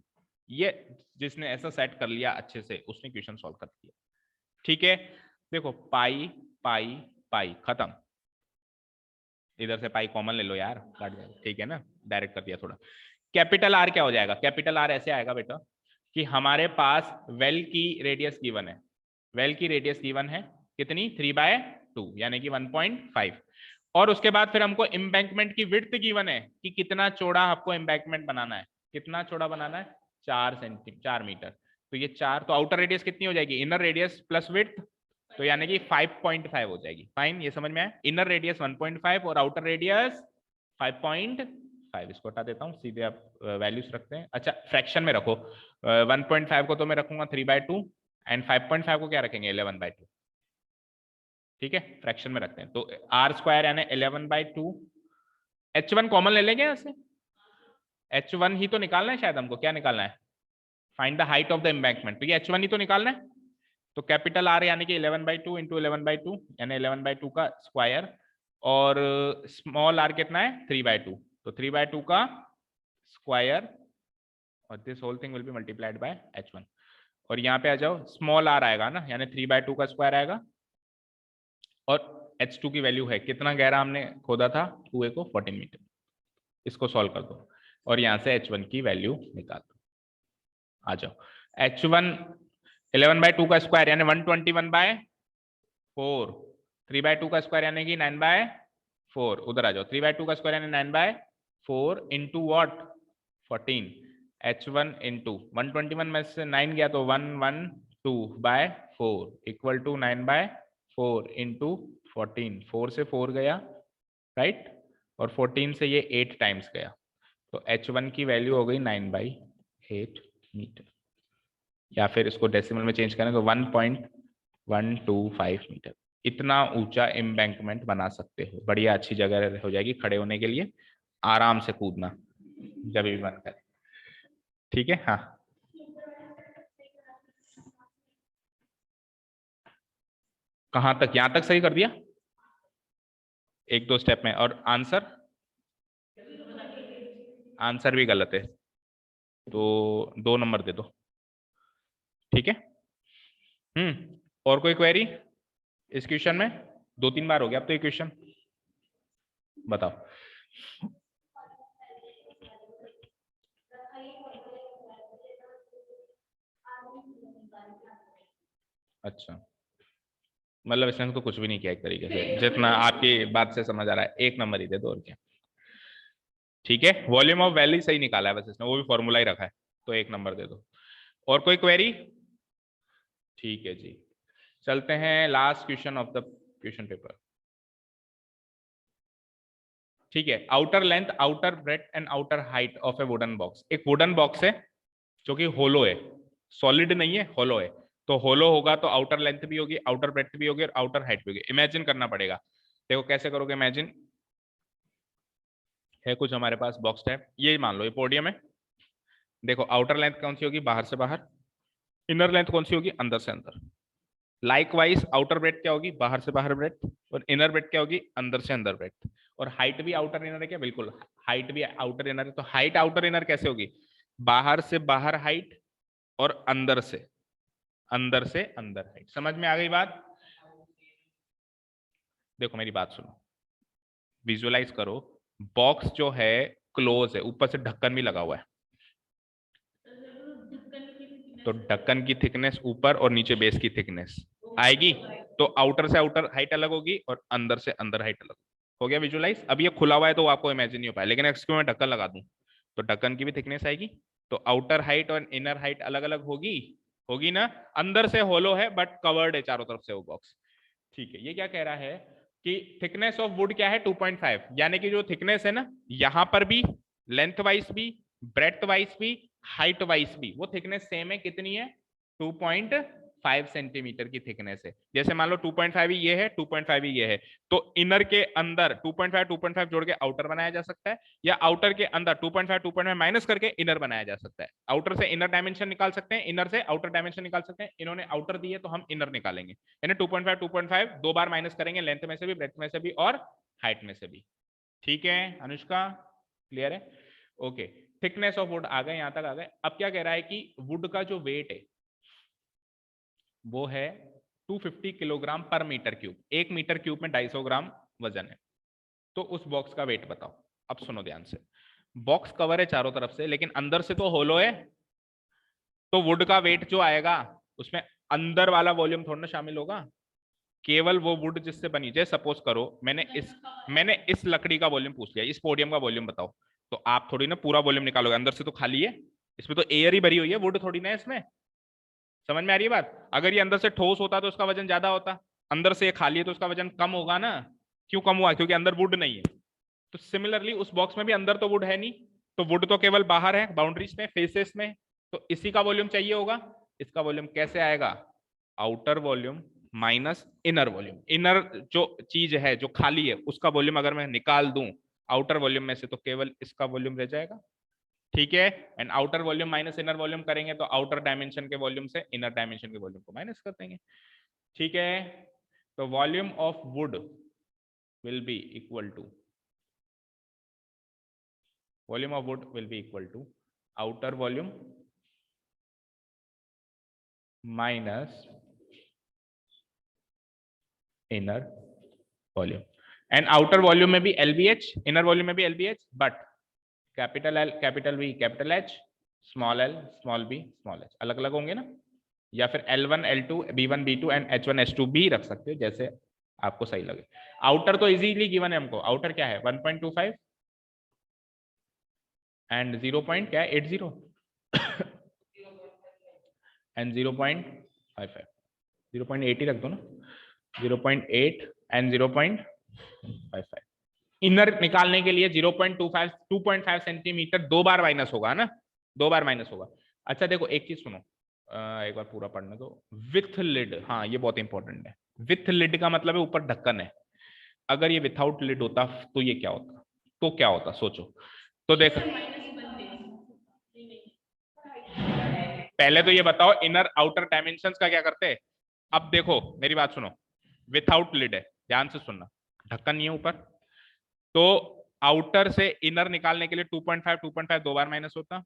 ये जिसने ऐसा सेट कर लिया अच्छे से उसने क्वेश्चन सॉल्व कर दिया। ठीक है, देखो पाई पाई पाई खत्म, इधर से पाई कॉमन ले लो यार, काट जाएगा, ठीक है ना, डायरेक्ट कर दिया थोड़ा। कैपिटल आर क्या हो जाएगा, कैपिटल आर ऐसे आएगा बेटा कि हमारे पास वेल की रेडियस गिवन है, वेल की रेडियस गिवन है कितनी, 3/2 यानी कि 1.5, और उसके बाद फिर हमको एम्बैंकमेंट की विड्थ गिवन है कि कितना चौड़ा आपको एम्बैंकमेंट बनाना है, कितना चौड़ा बनाना है, 4 मीटर। तो ये 4, तो आउटर रेडियस कितनी हो जाएगी, इनर रेडियस प्लस विड्थ, तो यानी कि 5.5 हो जाएगी। फाइन, ये समझ में आया, इनर रेडियस 1.5 और आउटर रेडियस 5.5। इसको हटा देता हूँ, सीधे आप वैल्यूज रखते हैं। अच्छा फ्रैक्शन में रखो, 1.5 को तो मैं रखूंगा 3/2, एंड 5.5 को क्या रखेंगे, 11/2। ठीक है, फ्रैक्शन में रखते हैं, तो आर स्क्वायर यानी 11/2। h1 कॉमन ले लेंगे यहाँ से, h1 ही तो निकालना है शायद हमको, क्या निकालना है, find the height of the embankment, तो ये h1 ही तो निकालना है। तो कैपिटल आर यानी कि 11/2 इंटू 11/2 यानी 11/2 का स्क्वायर, और स्मॉल आर कितना है, 3/2, तो 3/2 का स्क्वायर, और this whole thing will be multiplied by h1। और यहाँ पे आ जाओ, स्मॉल आर आएगा ना, यानी 3/2 का स्क्वायर आएगा, और h2 की वैल्यू है कितना, गहरा हमने खोदा था कुएं को, 14 मीटर। इसको सॉल्व कर दो और यहाँ से h1 की वैल्यू निकाल दो। आ जाओ, h1 11/2 का स्क्वायर यानी 121/4, 3/2 का स्क्वायर यानी कि 9/4, उधर आ जाओ, 3/2 का स्क्वायर यानी 9/4 इंटू वॉट, 14, h1 इंटू 121 में से 9 गया तो 112/4 इक्वल टू 9/4 इंटू 14, 4 से 4 गया, राइट, और 14 से ये 8 टाइम्स गया, तो h1 की वैल्यू हो गई 9/8 मीटर, या फिर इसको डेसिमल में चेंज करें तो 1.125 मीटर। इतना ऊंचा एम्बैंकमेंट बना सकते हो, बढ़िया अच्छी जगह हो जाएगी खड़े होने के लिए, आराम से कूदना जब भी मन करे। ठीक है, हाँ कहाँ तक, यहां तक सही कर दिया, 1-2 स्टेप में, और आंसर, आंसर भी गलत है, तो 2 नंबर दे दो। ठीक है, और कोई क्वेरी इस क्वेश्चन में, 2-3 बार हो गया अब तो ये क्वेश्चन, बताओ। अच्छा, मतलब इसने तो कुछ भी नहीं किया एक तरीके से, जितना आपकी बात से समझ आ रहा है, 1 नंबर ही दे दो और क्या। ठीक है, वॉल्यूम ऑफ वैली सही निकाला है बस इसने, वो भी फॉर्मूला ही रखा है, तो 1 नंबर दे दो। और कोई क्वेरी? ठीक है जी, चलते हैं last question of the question paper. ठीक है, outer length, outer breadth and outer height of a wooden box. एक वुडन बॉक्स है जो कि होलो है, सॉलिड नहीं है, होलो है, तो होलो होगा तो आउटर लेंथ भी होगी, आउटर ब्रेथ भी होगी, और आउटर हाइट भी होगी। इमेजिन करना पड़ेगा, देखो कैसे करोगे इमेजिन। है कुछ हमारे पास बॉक्स टाइप, ये मान लो ये पोडियम है, देखो आउटर लेंथ कौन सी होगी, बाहर से बाहर, इनर लेंथ कौन सी होगी, अंदर से अंदर। लाइकवाइज आउटर ब्रेथ क्या होगी, बाहर से बाहर ब्रेथ, और इनर ब्रेथ क्या होगी, अंदर से अंदर ब्रेथ। और हाइट भी आउटर इनर है क्या? बिल्कुल, हाइट भी आउटर इनर है। तो हाइट आउटर इनर कैसे होगी? बाहर से बाहर हाइट और अंदर से अंदर हाइट। समझ में आ गई बात? देखो मेरी बात सुनो, विजुअलाइज करो, बॉक्स जो है क्लोज है, ऊपर से ढक्कन भी लगा हुआ है, तो ढक्कन की थिकनेस ऊपर और नीचे बेस की थिकनेस आएगी, तो आउटर से आउटर हाइट अलग होगी और अंदर से अंदर हाइट अलग। हो गया विजुअलाइज? अब ये खुला हुआ है तो आपको इमेजिन नहीं हो पाया, लेकिन इसको मैं ढक्कन लगा दूं तो ढक्कन की भी थिकनेस आएगी, तो आउटर हाइट और इनर हाइट अलग अलग होगी, होगी ना? अंदर से होलो है बट कवर्ड है चारों तरफ से वो बॉक्स। ठीक है, ये क्या कह रहा है कि थिकनेस ऑफ वुड क्या है? 2.5, यानी कि जो थिकनेस है ना, यहां पर भी लेंथ वाइज भी, ब्रेथ वाइज भी, हाइट वाइज भी वो थिकनेस सेम है। कितनी है? 2.5 सेंटीमीटर की थिकनेस है। जैसे मान लो 2.5 ही ये है, 2.5 ही ये है, तो इनर के अंदर 2.5 जोड़ के आउटर बनाया जा सकता है, या आउटर के अंदर 2.5 माइनस करके इनर बनाया जा सकता है। आउटर से इनर डायमेंशन निकाल सकते हैं, इनर से आउटर डायमेंशन निकाल सकते हैं। इन्होंने आउटर दी है तो हम इनर निकालेंगे, यानी 2.5 दो बार माइनस करेंगे, लेंथ में से भी, ब्रेथ में से भी और हाइट में से भी। ठीक है अनुष्का, क्लियर है? ओके, थिकनेस ऑफ वुड आ गए, यहां तक आ गए। अब क्या कह रहा है कि वुड का जो वेट है वो है 250 किलोग्राम पर मीटर क्यूब। 1 मीटर क्यूब में 250 ग्राम वजन है। तो उस बॉक्स का वेट बताओ। अब सुनो ध्यान से, बॉक्स कवर है चारों तरफ से, लेकिन अंदर से तो होलो है, तो वुड का वेट जो आएगा उसमें अंदर वाला वॉल्यूम थोड़ा ना शामिल होगा, केवल वो वुड जिससे बनी। जैसे सपोज करो मैंने इस लकड़ी का वॉल्यूम पूछ लिया, इस पोडियम का वॉल्यूम बताओ, तो आप थोड़ी ना पूरा वॉल्यूम निकालोगे, अंदर से तो खाली है, इसमें तो एयर ही भरी हुई है, वुड थोड़ी ना है इसमें। समझ में आ रही है बात? अगर ये अंदर से ठोस होता तो उसका वजन ज्यादा होता, अंदर से ये खाली है तो उसका वजन कम होगा ना। क्यों कम हुआ? क्योंकि अंदर वुड नहीं है। तो सिमिलरली उस बॉक्स में भी अंदर तो वुड है नहीं, तो वुड तो केवल बाहर है, बाउंड्रीज में, फेसेस में, तो इसी का वॉल्यूम चाहिए होगा। इसका वॉल्यूम कैसे आएगा? Outer volume minus inner volume. Inner जो चीज है जो खाली है उसका वॉल्यूम अगर मैं निकाल दूं आउटर वॉल्यूम में से, तो केवल इसका वॉल्यूम रह जाएगा। ठीक है, and outer volume minus inner volume करेंगे तो आउटर डायमेंशन के वॉल्यूम से इनर डायमेंशन के वॉल्यूम को माइनस कर देंगे। ठीक है, तो volume of wood will be equal to volume of wood will be equal to outer volume minus inner volume, and outer volume में भी LBH, inner volume में भी LBH, but capital L capital V capital H, small l small b small h अलग अलग होंगे ना, या फिर L1 L2 B1 B2 and H1 H2 भी रख सकते हो जैसे आपको सही लगे। आउटर तो इजीली गिवन है हमको, आउटर क्या है 1.25 एंड 0. क्या है 80 एंड 0.55, 0.8 ही रख दो ना, 0.8 एंड 0.55। इनर निकालने के लिए 0.25 2.5 सेंटीमीटर दो बार माइनस होगा ना, दो बार माइनस होगा। अच्छा देखो एक चीज सुनो, एक बार पूरा पढ़ने दो। विथ लिड, हाँ ये बहुत इंपॉर्टेंट है। विथ लिड का मतलब है ऊपर ढक्कन है, अगर ये विथआउट लिड होता तो ये क्या होता? तो क्या होता सोचो। तो देखो पहले तो ये बताओ इनर आउटर डायमेंशंस का क्या करते हैं। अब देखो मेरी बात सुनो, विथआउट लिड है, ध्यान से सुनना, ढक्कन नहीं है ऊपर, तो आउटर से इनर निकालने के लिए 2.5 दो बार माइनस होता,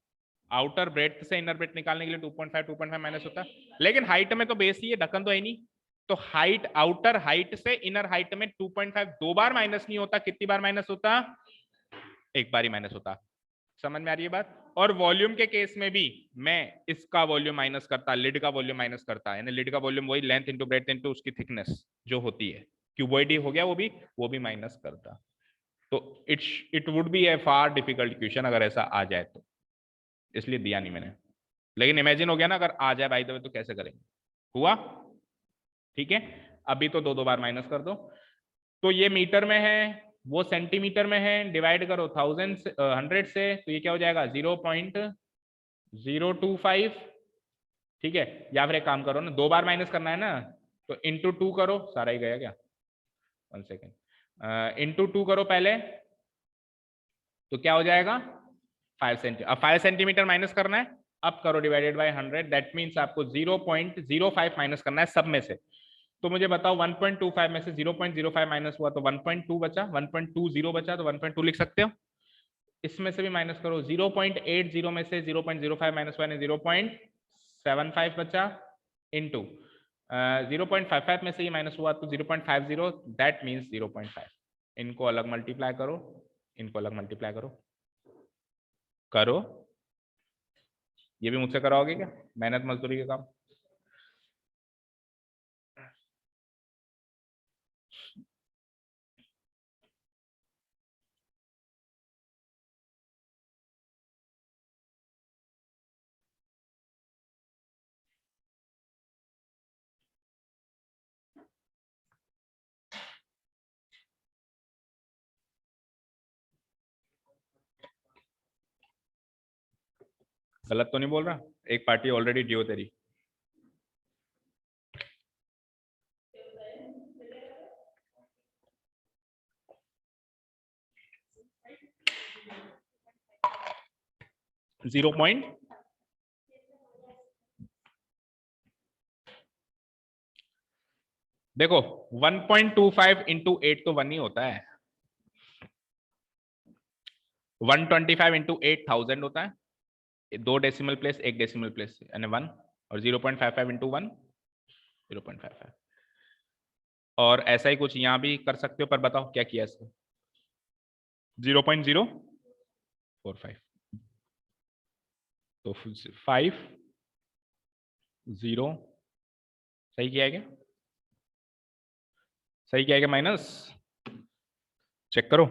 आउटर ब्रेथ से इनर ब्रेथ निकालने के लिए 2.5 माइनस होता, लेकिन हाइट में तो बेस ही है, ढक्कन तो है नहीं, तो हाइट आउटर हाइट से इनर हाइट में 2.5 दो बार माइनस नहीं होता, कितनी बार माइनस होता? एक बार ही माइनस होता। समझ में आ रही है बात? और वॉल्यूम के केस में भी मैं इसका वॉल्यूम माइनस करता, लिड का वॉल्यूम माइनस करता, यानी लिड का वॉल्यूम वही लेंथ इंटू ब्रेथ इंटू उसकी थिकनेस जो होती है, क्यूबॉइड हो गया वो भी माइनस करता। तो it would be A far difficult question अगर ऐसा आ जाए तो, इसलिए दिया नहीं मैंने, लेकिन इमेजिन हो गया ना, अगर आ जाए बाय द वे तो कैसे करेंगे। हुआ? ठीक है, अभी तो दो दो बार माइनस कर दो। तो ये मीटर में है, वो सेंटीमीटर में है, डिवाइड करो 100 से, तो ये क्या हो जाएगा 0.025। ठीक है, या फिर एक काम करो ना, दो बार माइनस करना है ना, तो इंटू 2 करो, सारा ही गया क्या, 1 सेकेंड, इंटू 2 करो पहले, तो क्या हो जाएगा 5 सेंटीमीटर। अब 5 सेंटीमीटर माइनस करना है, अब करो डिवाइडेड बाय 100, दैट मीन्स आपको 0.05 माइनस करना है सब में से। तो मुझे बताओ 1.25 में से 0.05 माइनस हुआ तो 1.2 बचा, 1.20 बचा तो 1.2 लिख सकते हो। इसमें से भी माइनस करो, 0.80 में से 0.05 माइनस हुआ 0.75 बचा, इंटू 0.55 में से ये माइनस हुआ तो 0.50, दैट मीन्स 0.5। इनको अलग मल्टीप्लाई करो, इनको अलग मल्टीप्लाई करो, करो। ये भी मुझसे कराओगे क्या, मेहनत मजदूरी का काम? गलत तो नहीं बोल रहा? एक पार्टी ऑलरेडी ड्यू तेरी। जीरो पॉइंट देखो 1.25 इंटू 8 तो 1 ही होता है, 125 इंटू 8,000 होता है, 2 डेसिमल प्लेस 1 डेसिमल प्लेस यानी 1, और 0.55 इंटू 1 0.55। और ऐसा ही कुछ यहां भी कर सकते हो, पर बताओ क्या किया इसको, 0.045 तो 5 0 सही किया क्या, सही किया क्या, माइनस चेक करो,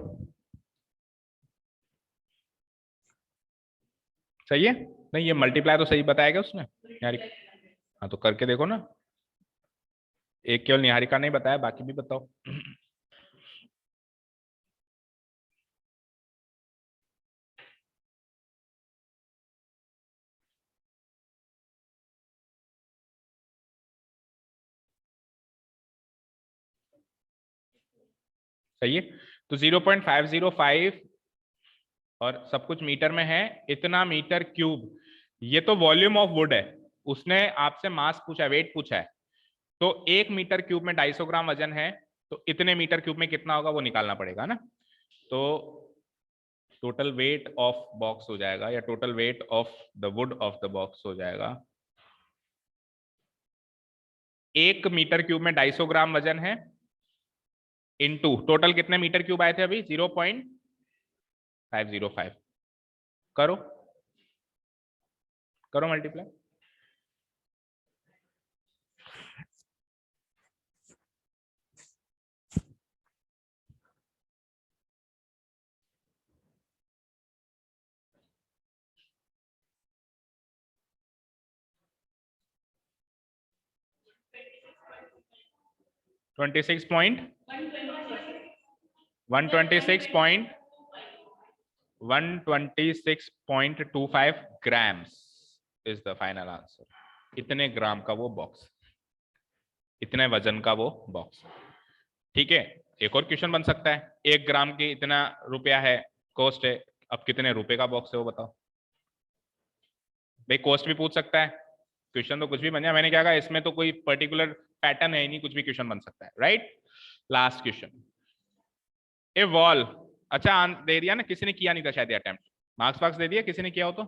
सही है? नहीं ये मल्टीप्लाई तो सही बताया क्या उसने यार? हाँ तो करके देखो ना, एक केवल निहारिका नहीं बताया, बाकी भी बताओ। सही है, तो 0.505 और सब कुछ मीटर में है, इतना मीटर क्यूब। ये तो वॉल्यूम ऑफ वुड है, उसने आपसे मास पूछा है, वेट पूछा है, तो 1 मीटर क्यूब में 250 ग्राम वजन है, तो इतने मीटर क्यूब में कितना होगा वो निकालना पड़ेगा ना। तो टोटल वेट ऑफ बॉक्स हो जाएगा, या total weight of the wood of the box हो जाएगा, 1 मीटर क्यूब में 250 ग्राम वजन है, इनटू टोटल कितने मीटर क्यूब आए थे अभी, 0.505। करो करो multiply, twenty six point 126.25 grams is the final answer. इतने ग्राम का वो बॉक्स, इतने वजन का वो बॉक्स। ठीक है, एक और क्वेश्चन बन सकता है, 1 ग्राम की इतना रुपया है, कॉस्ट है, अब कितने रुपए का बॉक्स है वो बताओ। भाई कॉस्ट भी पूछ सकता है, क्वेश्चन तो कुछ भी बन जाए, मैंने क्या कहा इसमें तो कोई पर्टिकुलर पैटर्न है नहीं, कुछ भी क्वेश्चन बन सकता है, राइट। लास्ट क्वेश्चन, ए वॉल, अच्छा दे दिया ना, किसी ने किया नहीं था शायद अटेम्प्ट, मार्क्स वार्क्स दे दिया, किसी ने किया हो तो?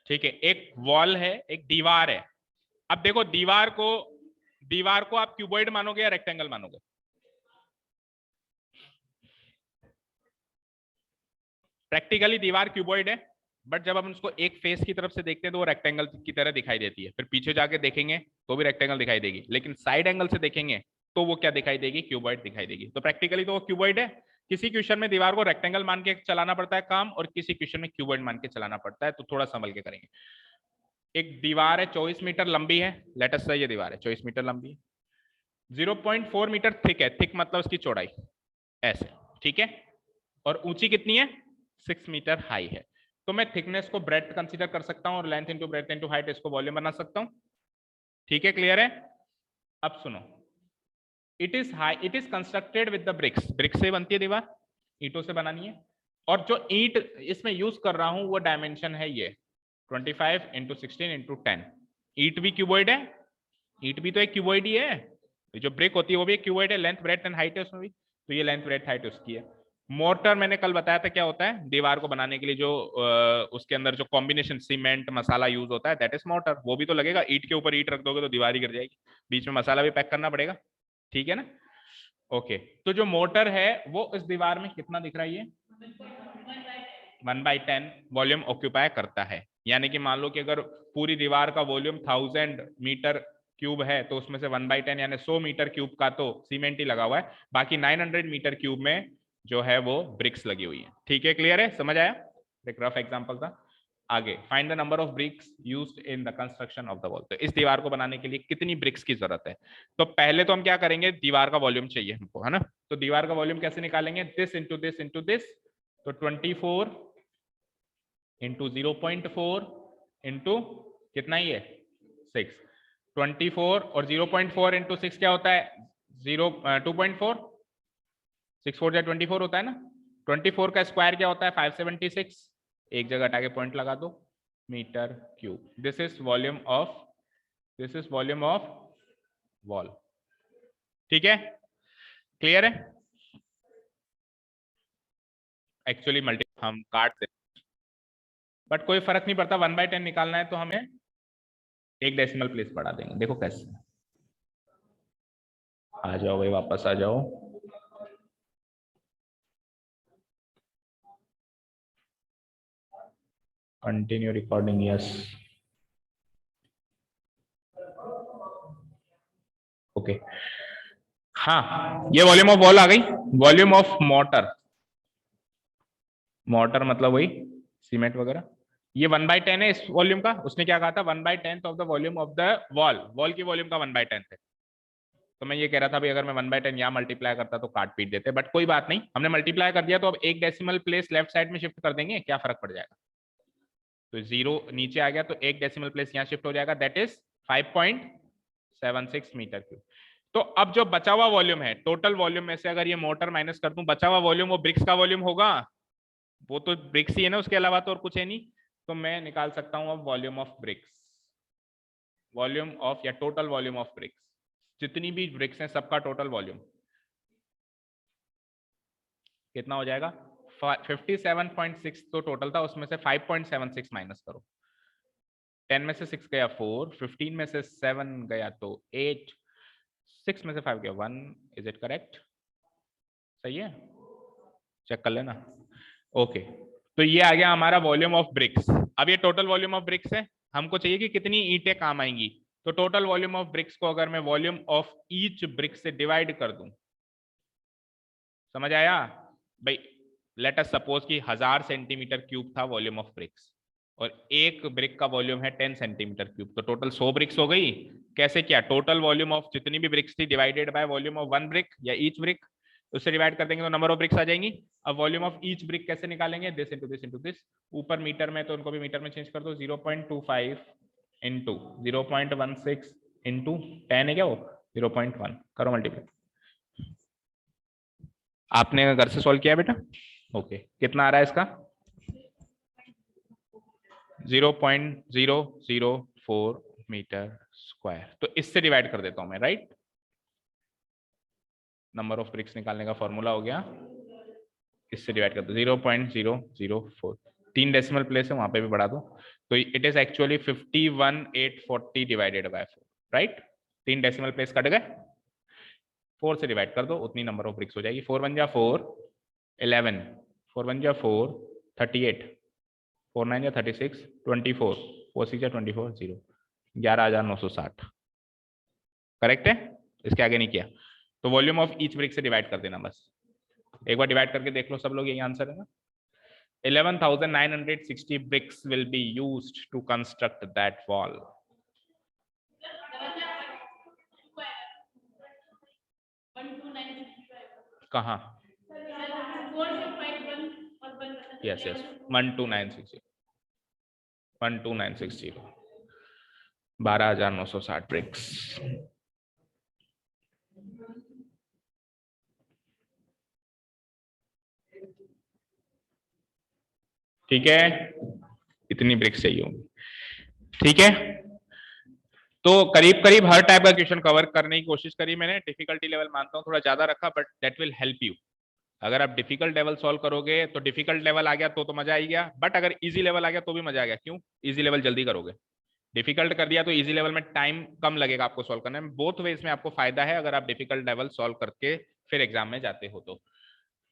ठीक है, एक वॉल है, एक दीवार है। अब देखो दीवार को आप क्यूबॉइड मानोगे या रेक्टेंगल मानोगे? प्रैक्टिकली दीवार क्यूबॉइड है, बट जब हम उसको एक फेस की तरफ से देखते हैं तो वो रेक्टेंगल की तरह दिखाई देती है, फिर पीछे जाके देखेंगे तो भी रेक्टेंगल दिखाई देगी, लेकिन साइड एंगल से देखेंगे तो वो क्या दिखाई देगी, क्यूबॉइड दिखाई देगी। तो प्रैक्टिकली तो वो क्यूबॉइड है। किसी क्वेश्चन में दीवार को रेक्टेंगल मान के चलाना पड़ता है काम, और किसी क्वेश्चन में क्यूबॉइड मान के चलाना पड़ता है, तो थोड़ा संभल के करेंगे। एक दीवार है 24 मीटर लंबी है, लेट अस से ये दीवार है 24 मीटर लंबी है, 0.4 मीटर थिक है, थिक मतलब उसकी चौड़ाई ऐसे, ठीक है, और ऊंची कितनी है, 6 मीटर हाई है। तो मैं थिकनेस को ब्रेड्थ कंसीडर कर सकता हूं, और length into breadth into height इसको वॉल्यूम बना सकता हूं। ठीक है, क्लियर है? अब सुनो, it is constructed with the bricks, bricks से बनती है दीवार, ईंटों से बनानी है, और जो ईंट इसमें यूज कर रहा हूं वो डायमेंशन है ये 25 इंटू 16 इंटू 10, ईट भी क्यूबॉइड है, ईट भी तो एक क्यूबॉइड ही है, जो ब्रिक होती है वो भी एक क्यूबॉइड है, लेंथ ब्रेड्थ एंड हाइट है उसमें भी, तो ये लेंथ ब्रेड्थ हाइट उसकी है। मोर्टर मैंने कल बताया था क्या होता है, दीवार को बनाने के लिए जो उसके अंदर जो कॉम्बिनेशन सीमेंट मसाला यूज होता है, दैट इज मोर्टर। वो भी तो लगेगा, ईट के ऊपर ईट रख दोगे तो दीवार ही गिर जाएगी, बीच में मसाला भी पैक करना पड़ेगा, ठीक है ना। ओके, तो जो मोटर है वो इस दीवार में कितना दिख रहा है, ये 1/10 वॉल्यूम ऑक्यूपाई करता है। यानी कि मान लो कि अगर पूरी दीवार का वॉल्यूम 1000 मीटर क्यूब है तो उसमें से 1/10 यानी 100 मीटर क्यूब का तो सीमेंट ही लगा हुआ है, बाकी 900 मीटर क्यूब में जो है वो ब्रिक्स लगी हुई है। ठीक है, क्लियर है, समझ आया, एक रफ एग्जांपल था। आगे, find the number of BRICS used in the construction of the wall. तो इस दीवार को बनाने के लिए कितनी ब्रिक्स की जरूरत है। तो पहले तो हम क्या करेंगे, दीवार का वॉल्यूम चाहिए हमको, है ना। तो दीवार का वॉल्यूम कैसे निकालेंगे, this into this into this, तो 24 इंटू 0.4 इंटू कितना ही है 6, 24 और 0.4 इंटू 6 क्या होता है 2.4, 6 4 24 होता है ना। 24 का स्क्वायर क्या होता है 576, एक जगह हटा के पॉइंट लगा दो, meter cube. This is volume of, this is volume of wall. ठीक है, क्लियर है। एक्चुअली मल्टी हम काट दे, बट कोई फर्क नहीं पड़ता, 1/10 निकालना है तो हमें एक डेसिमल प्लेस बढ़ा देंगे। देखो कैसे, आ जाओ भाई वापस आ जाओ। Continue recording, yes, okay. हाँ, ये वॉल्यूम ऑफ वॉल आ गई, वॉल्यूम ऑफ मोटर, मोटर मतलब वही सीमेंट वगैरह, ये 1/10 है इस वॉल्यूम का। उसने क्या कहा था, 1/10 of the volume of the wall, wall की वॉल्यूम का 1/10 है। तो मैं ये कह रहा था भाई अगर मैं 1/10 यहाँ मल्टीप्लाई करता तो काट पीट देते, बट कोई बात नहीं, हमने मल्टीप्लाई कर दिया तो अब एक डेसिमल प्लेस लेफ्ट साइड में शिफ्ट कर देंगे, क्या फर्क पड़ जाएगा। तो 0 नीचे आ गया तो एक डेसिमल प्लेस यहाँ शिफ्ट हो जाएगा, दैट इज 5.76 मीटर क्यूब। तो अब जो बचा हुआ वॉल्यूम है, टोटल वॉल्यूम में से अगर ये मोटर माइनस कर दूं, बचा हुआ वॉल्यूम वो ब्रिक्स का वॉल्यूम होगा, वो तो ब्रिक्स ही है ना, उसके अलावा तो और कुछ है नहीं। तो मैं निकाल सकता हूं अब volume of BRICS, volume of या टोटल वॉल्यूम ऑफ ब्रिक्स, जितनी भी ब्रिक्स हैं सबका टोटल वॉल्यूम कितना हो जाएगा, 57.6 तो टोटल था, उसमें से 5.76 माइनस करो, 10 में से 6 गया 4, 15 में से 7 गया तो 8, 6 में से 5 गया 1, इज इट करेक्ट, सही है, चेक कर लेना। ओके, तो ये आ गया हमारा वॉल्यूम ऑफ ब्रिक्स। अब ये टोटल वॉल्यूम ऑफ ब्रिक्स है, हमको चाहिए कि कितनी ईंटें काम आएंगी। तो टोटल वॉल्यूम ऑफ ब्रिक्स को अगर मैं वॉल्यूम ऑफ ईच ब्रिक से डिवाइड कर दूं, समझ आया भाई। लेट अस सपोज कि 1000 सेंटीमीटर क्यूब था वॉल्यूम ऑफ ब्रिक्स, और एक ब्रिक का वॉल्यूम है 10 सेंटीमीटर क्यूब, तो टोटल 100 ब्रिक्स हो गई। कैसे किया, टोटल वॉल्यूम ऑफ जितनी भी ब्रिक्स थी divided by volume of one brick या ईच ब्रिक, उससे डिवाइड कर देंगे तो नंबर ऑफ ब्रिक्स आ जाएंगी। अब वॉल्यूम ऑफ ईच ब्रिक कैसे निकालेंगे, this into this into this, ऊपर मीटर में तो उनको भी मीटर में चेंज कर दो, 0.25 इंटू 0.16 इंटू 10 है क्या वो 0.1, करो मल्टीप्लाई। आपने घर से सॉल्व किया बेटा, ओके, कितना आ रहा है इसका 0.004 मीटर स्क्वायर। तो इससे डिवाइड कर देता हूं मैं, राइट। नंबर ऑफ ब्रिक्स निकालने का फॉर्मूला हो गया, इससे डिवाइड कर दो 0.004, 3 डेसिमल प्लेस है वहां पे भी बढ़ा दो, तो it is actually 51,840 divided by 4, right. 3 decimal place cut गए, 4 से डिवाइड कर दो, उतनी नंबर ऑफ ब्रिक्स हो जाएगी। 4 1 जा 4 11, 4 1 जा 4 38, 4 9 जा 36, 24, 4 6 जा 24, 0, 11,960, करेक्ट है, इसके आगे नहीं किया। तो वॉल्यूम ऑफ ईच ब्रिक से डिवाइड कर देना बस, एक बार डिवाइड करके देख लो सब लोग, यही आंसर है ना। 11,960 bricks will be used to construct that wall. कहाँ, यस यस 12960, 12960, 12,960 ब्रिक्स। ठीक है, इतनी ब्रिक्स चाहिए होंगी, ठीक है। तो करीब करीब हर टाइप का क्वेश्चन कवर करने की कोशिश करी मैंने। डिफिकल्टी लेवल मानता हूँ थोड़ा ज्यादा रखा, but that will help you. अगर आप डिफिकल्ट लेवल सॉल्व करोगे तो डिफिकल्ट लेवल आ गया तो मजा आ गया, बट अगर इजी लेवल आ गया तो भी मजा आ गया। क्यों? इजी लेवल जल्दी करोगे, डिफिकल्ट कर दिया तो इजी लेवल में टाइम कम लगेगा आपको सॉल्व करने में। बोथ वेज में आपको फायदा है अगर आप डिफिकल्ट लेवल सॉल्व करके फिर एग्जाम में जाते हो तो।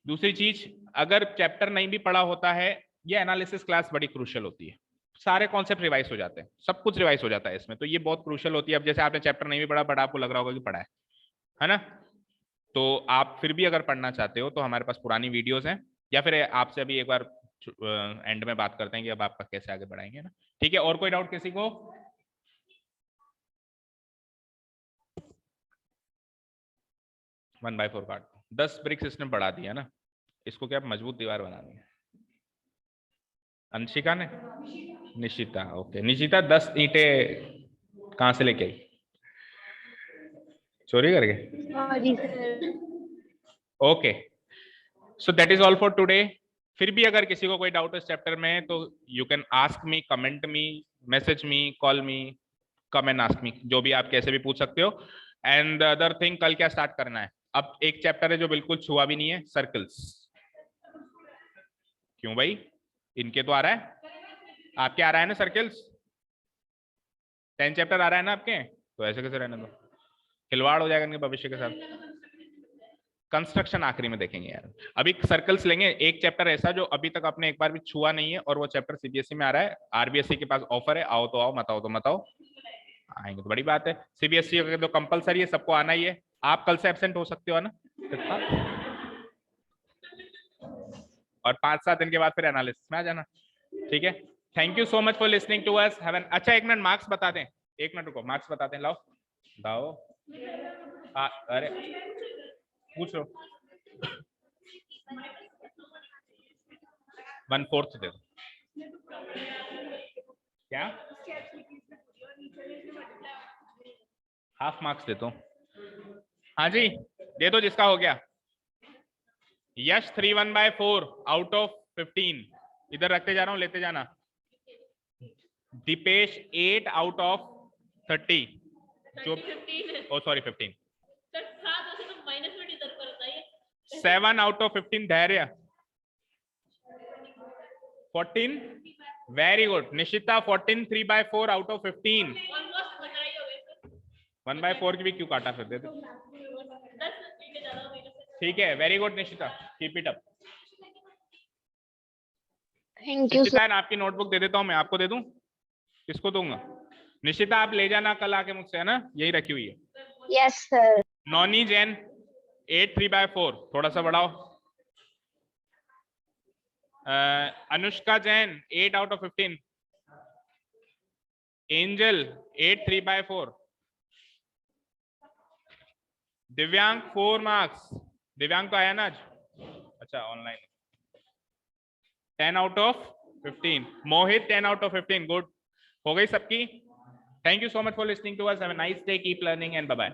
दूसरी चीज, अगर चैप्टर नहीं भी पढ़ा होता है, ये एनालिसिस क्लास बड़ी क्रूशियल होती है। सारे कॉन्सेप्ट रिवाइज हो जाते हैं, सब कुछ रिवाइज हो जाता है इसमें, तो ये बहुत क्रूशियल होती है। अब जैसे आपने चैप्टर नहीं भी पढ़ा बट आपको लग रहा होगा कि पढ़ा है ना, तो आप फिर भी अगर पढ़ना चाहते हो तो हमारे पास पुरानी वीडियोस हैं, या फिर आपसे अभी एक बार एंड में बात करते हैं कि अब आपका कैसे आगे बढ़ाएंगे ना। ठीक है, और कोई डाउट किसी को? वन बाय फोर काट 10 ब्रिक्स इसने बढ़ा दिया ना, इसको क्या मजबूत दीवार बनानी है। अंशिका ने, निशिता, ओके निशिता 10 ईंटें कहां से लेके आई? चोरी करके? Okay, so that is all for today. फिर भी अगर किसी को कोई डाउट है इस चैप्टर में तो you can ask me, comment me, message me, call me, come and ask me, जो भी आप कैसे भी पूछ सकते हो। एंड द अदर थिंग, कल क्या स्टार्ट करना है? अब एक चैप्टर है जो बिल्कुल छुआ भी नहीं है, सर्कल्स। क्यों भाई? इनके तो आ रहा है, आपके आ रहा है ना सर्कल्स? 10 चैप्टर आ रहा है ना आपके, तो ऐसे कैसे रहने दो, खिलवाड़ हो जाएगा इनके भविष्य के साथ। कंस्ट्रक्शन आखिरी में देखेंगे यार, अभी सर्कल्स लेंगे। एक चैप्टर ऐसा जो अभी तक आपने एक बार भी छुआ नहीं है, और वो चैप्टर सीबीएसई में आ रहा है। आरबीएसई के पास ऑफर है, आओ तो आओ, मत आओ तो मत आओ। आएंगे तो बड़ी बात है। सीबीएसई का तो कंपलसरी है, सबको आना ही है। आप कल से एब्सेंट हो सकते हो ना, और 5-7 दिन के बाद फिर एनालिसिस में आ जाना। ठीक है, thank you so much for listening to us. Have an अच्छा, एक मिनट मार्क्स बता दें, एक मिनट रुको, मार्क्स बता दें, लाओ लाओ। अरे पूछ लो, 1/4 दे दो। क्या? हाफ मार्क्स दे दो। हाँ जी, दे दो जिसका हो गया। यश 3 1/4 आउट ऑफ 15, इधर रखते जा रहा हूं, लेते जाना। दीपेश 8 आउट ऑफ 30, जो ओ सॉरी 15, 7 आउट ऑफ 15 धैर्य 14, very good. Nishita 14 3/4 out of 15। 1/4 की भी क्यों काटा फिर? दे दो, ठीक है, very good Nishita, keep it up. Thank you Nishita आपकी नोटबुक दे देता हूं मैं, आपको दे दूं? किसको दूंगा? निशिता आप ले जाना कल आके मुझसे, है ना, यही रखी हुई है। Yes sir. नॉनी जैन 8 3/4, थोड़ा सा बढ़ाओ। Anushka Jain 8 out of 15। Angel 8 3/4। दिव्यांग 4 मार्क्स। दिव्यांग तो आया ना आज? अच्छा online. 10 out of 15। Mohit 10 out of 15, good. हो गई सबकी? Thank you so much for listening to us, have a nice day, keep learning and bye bye.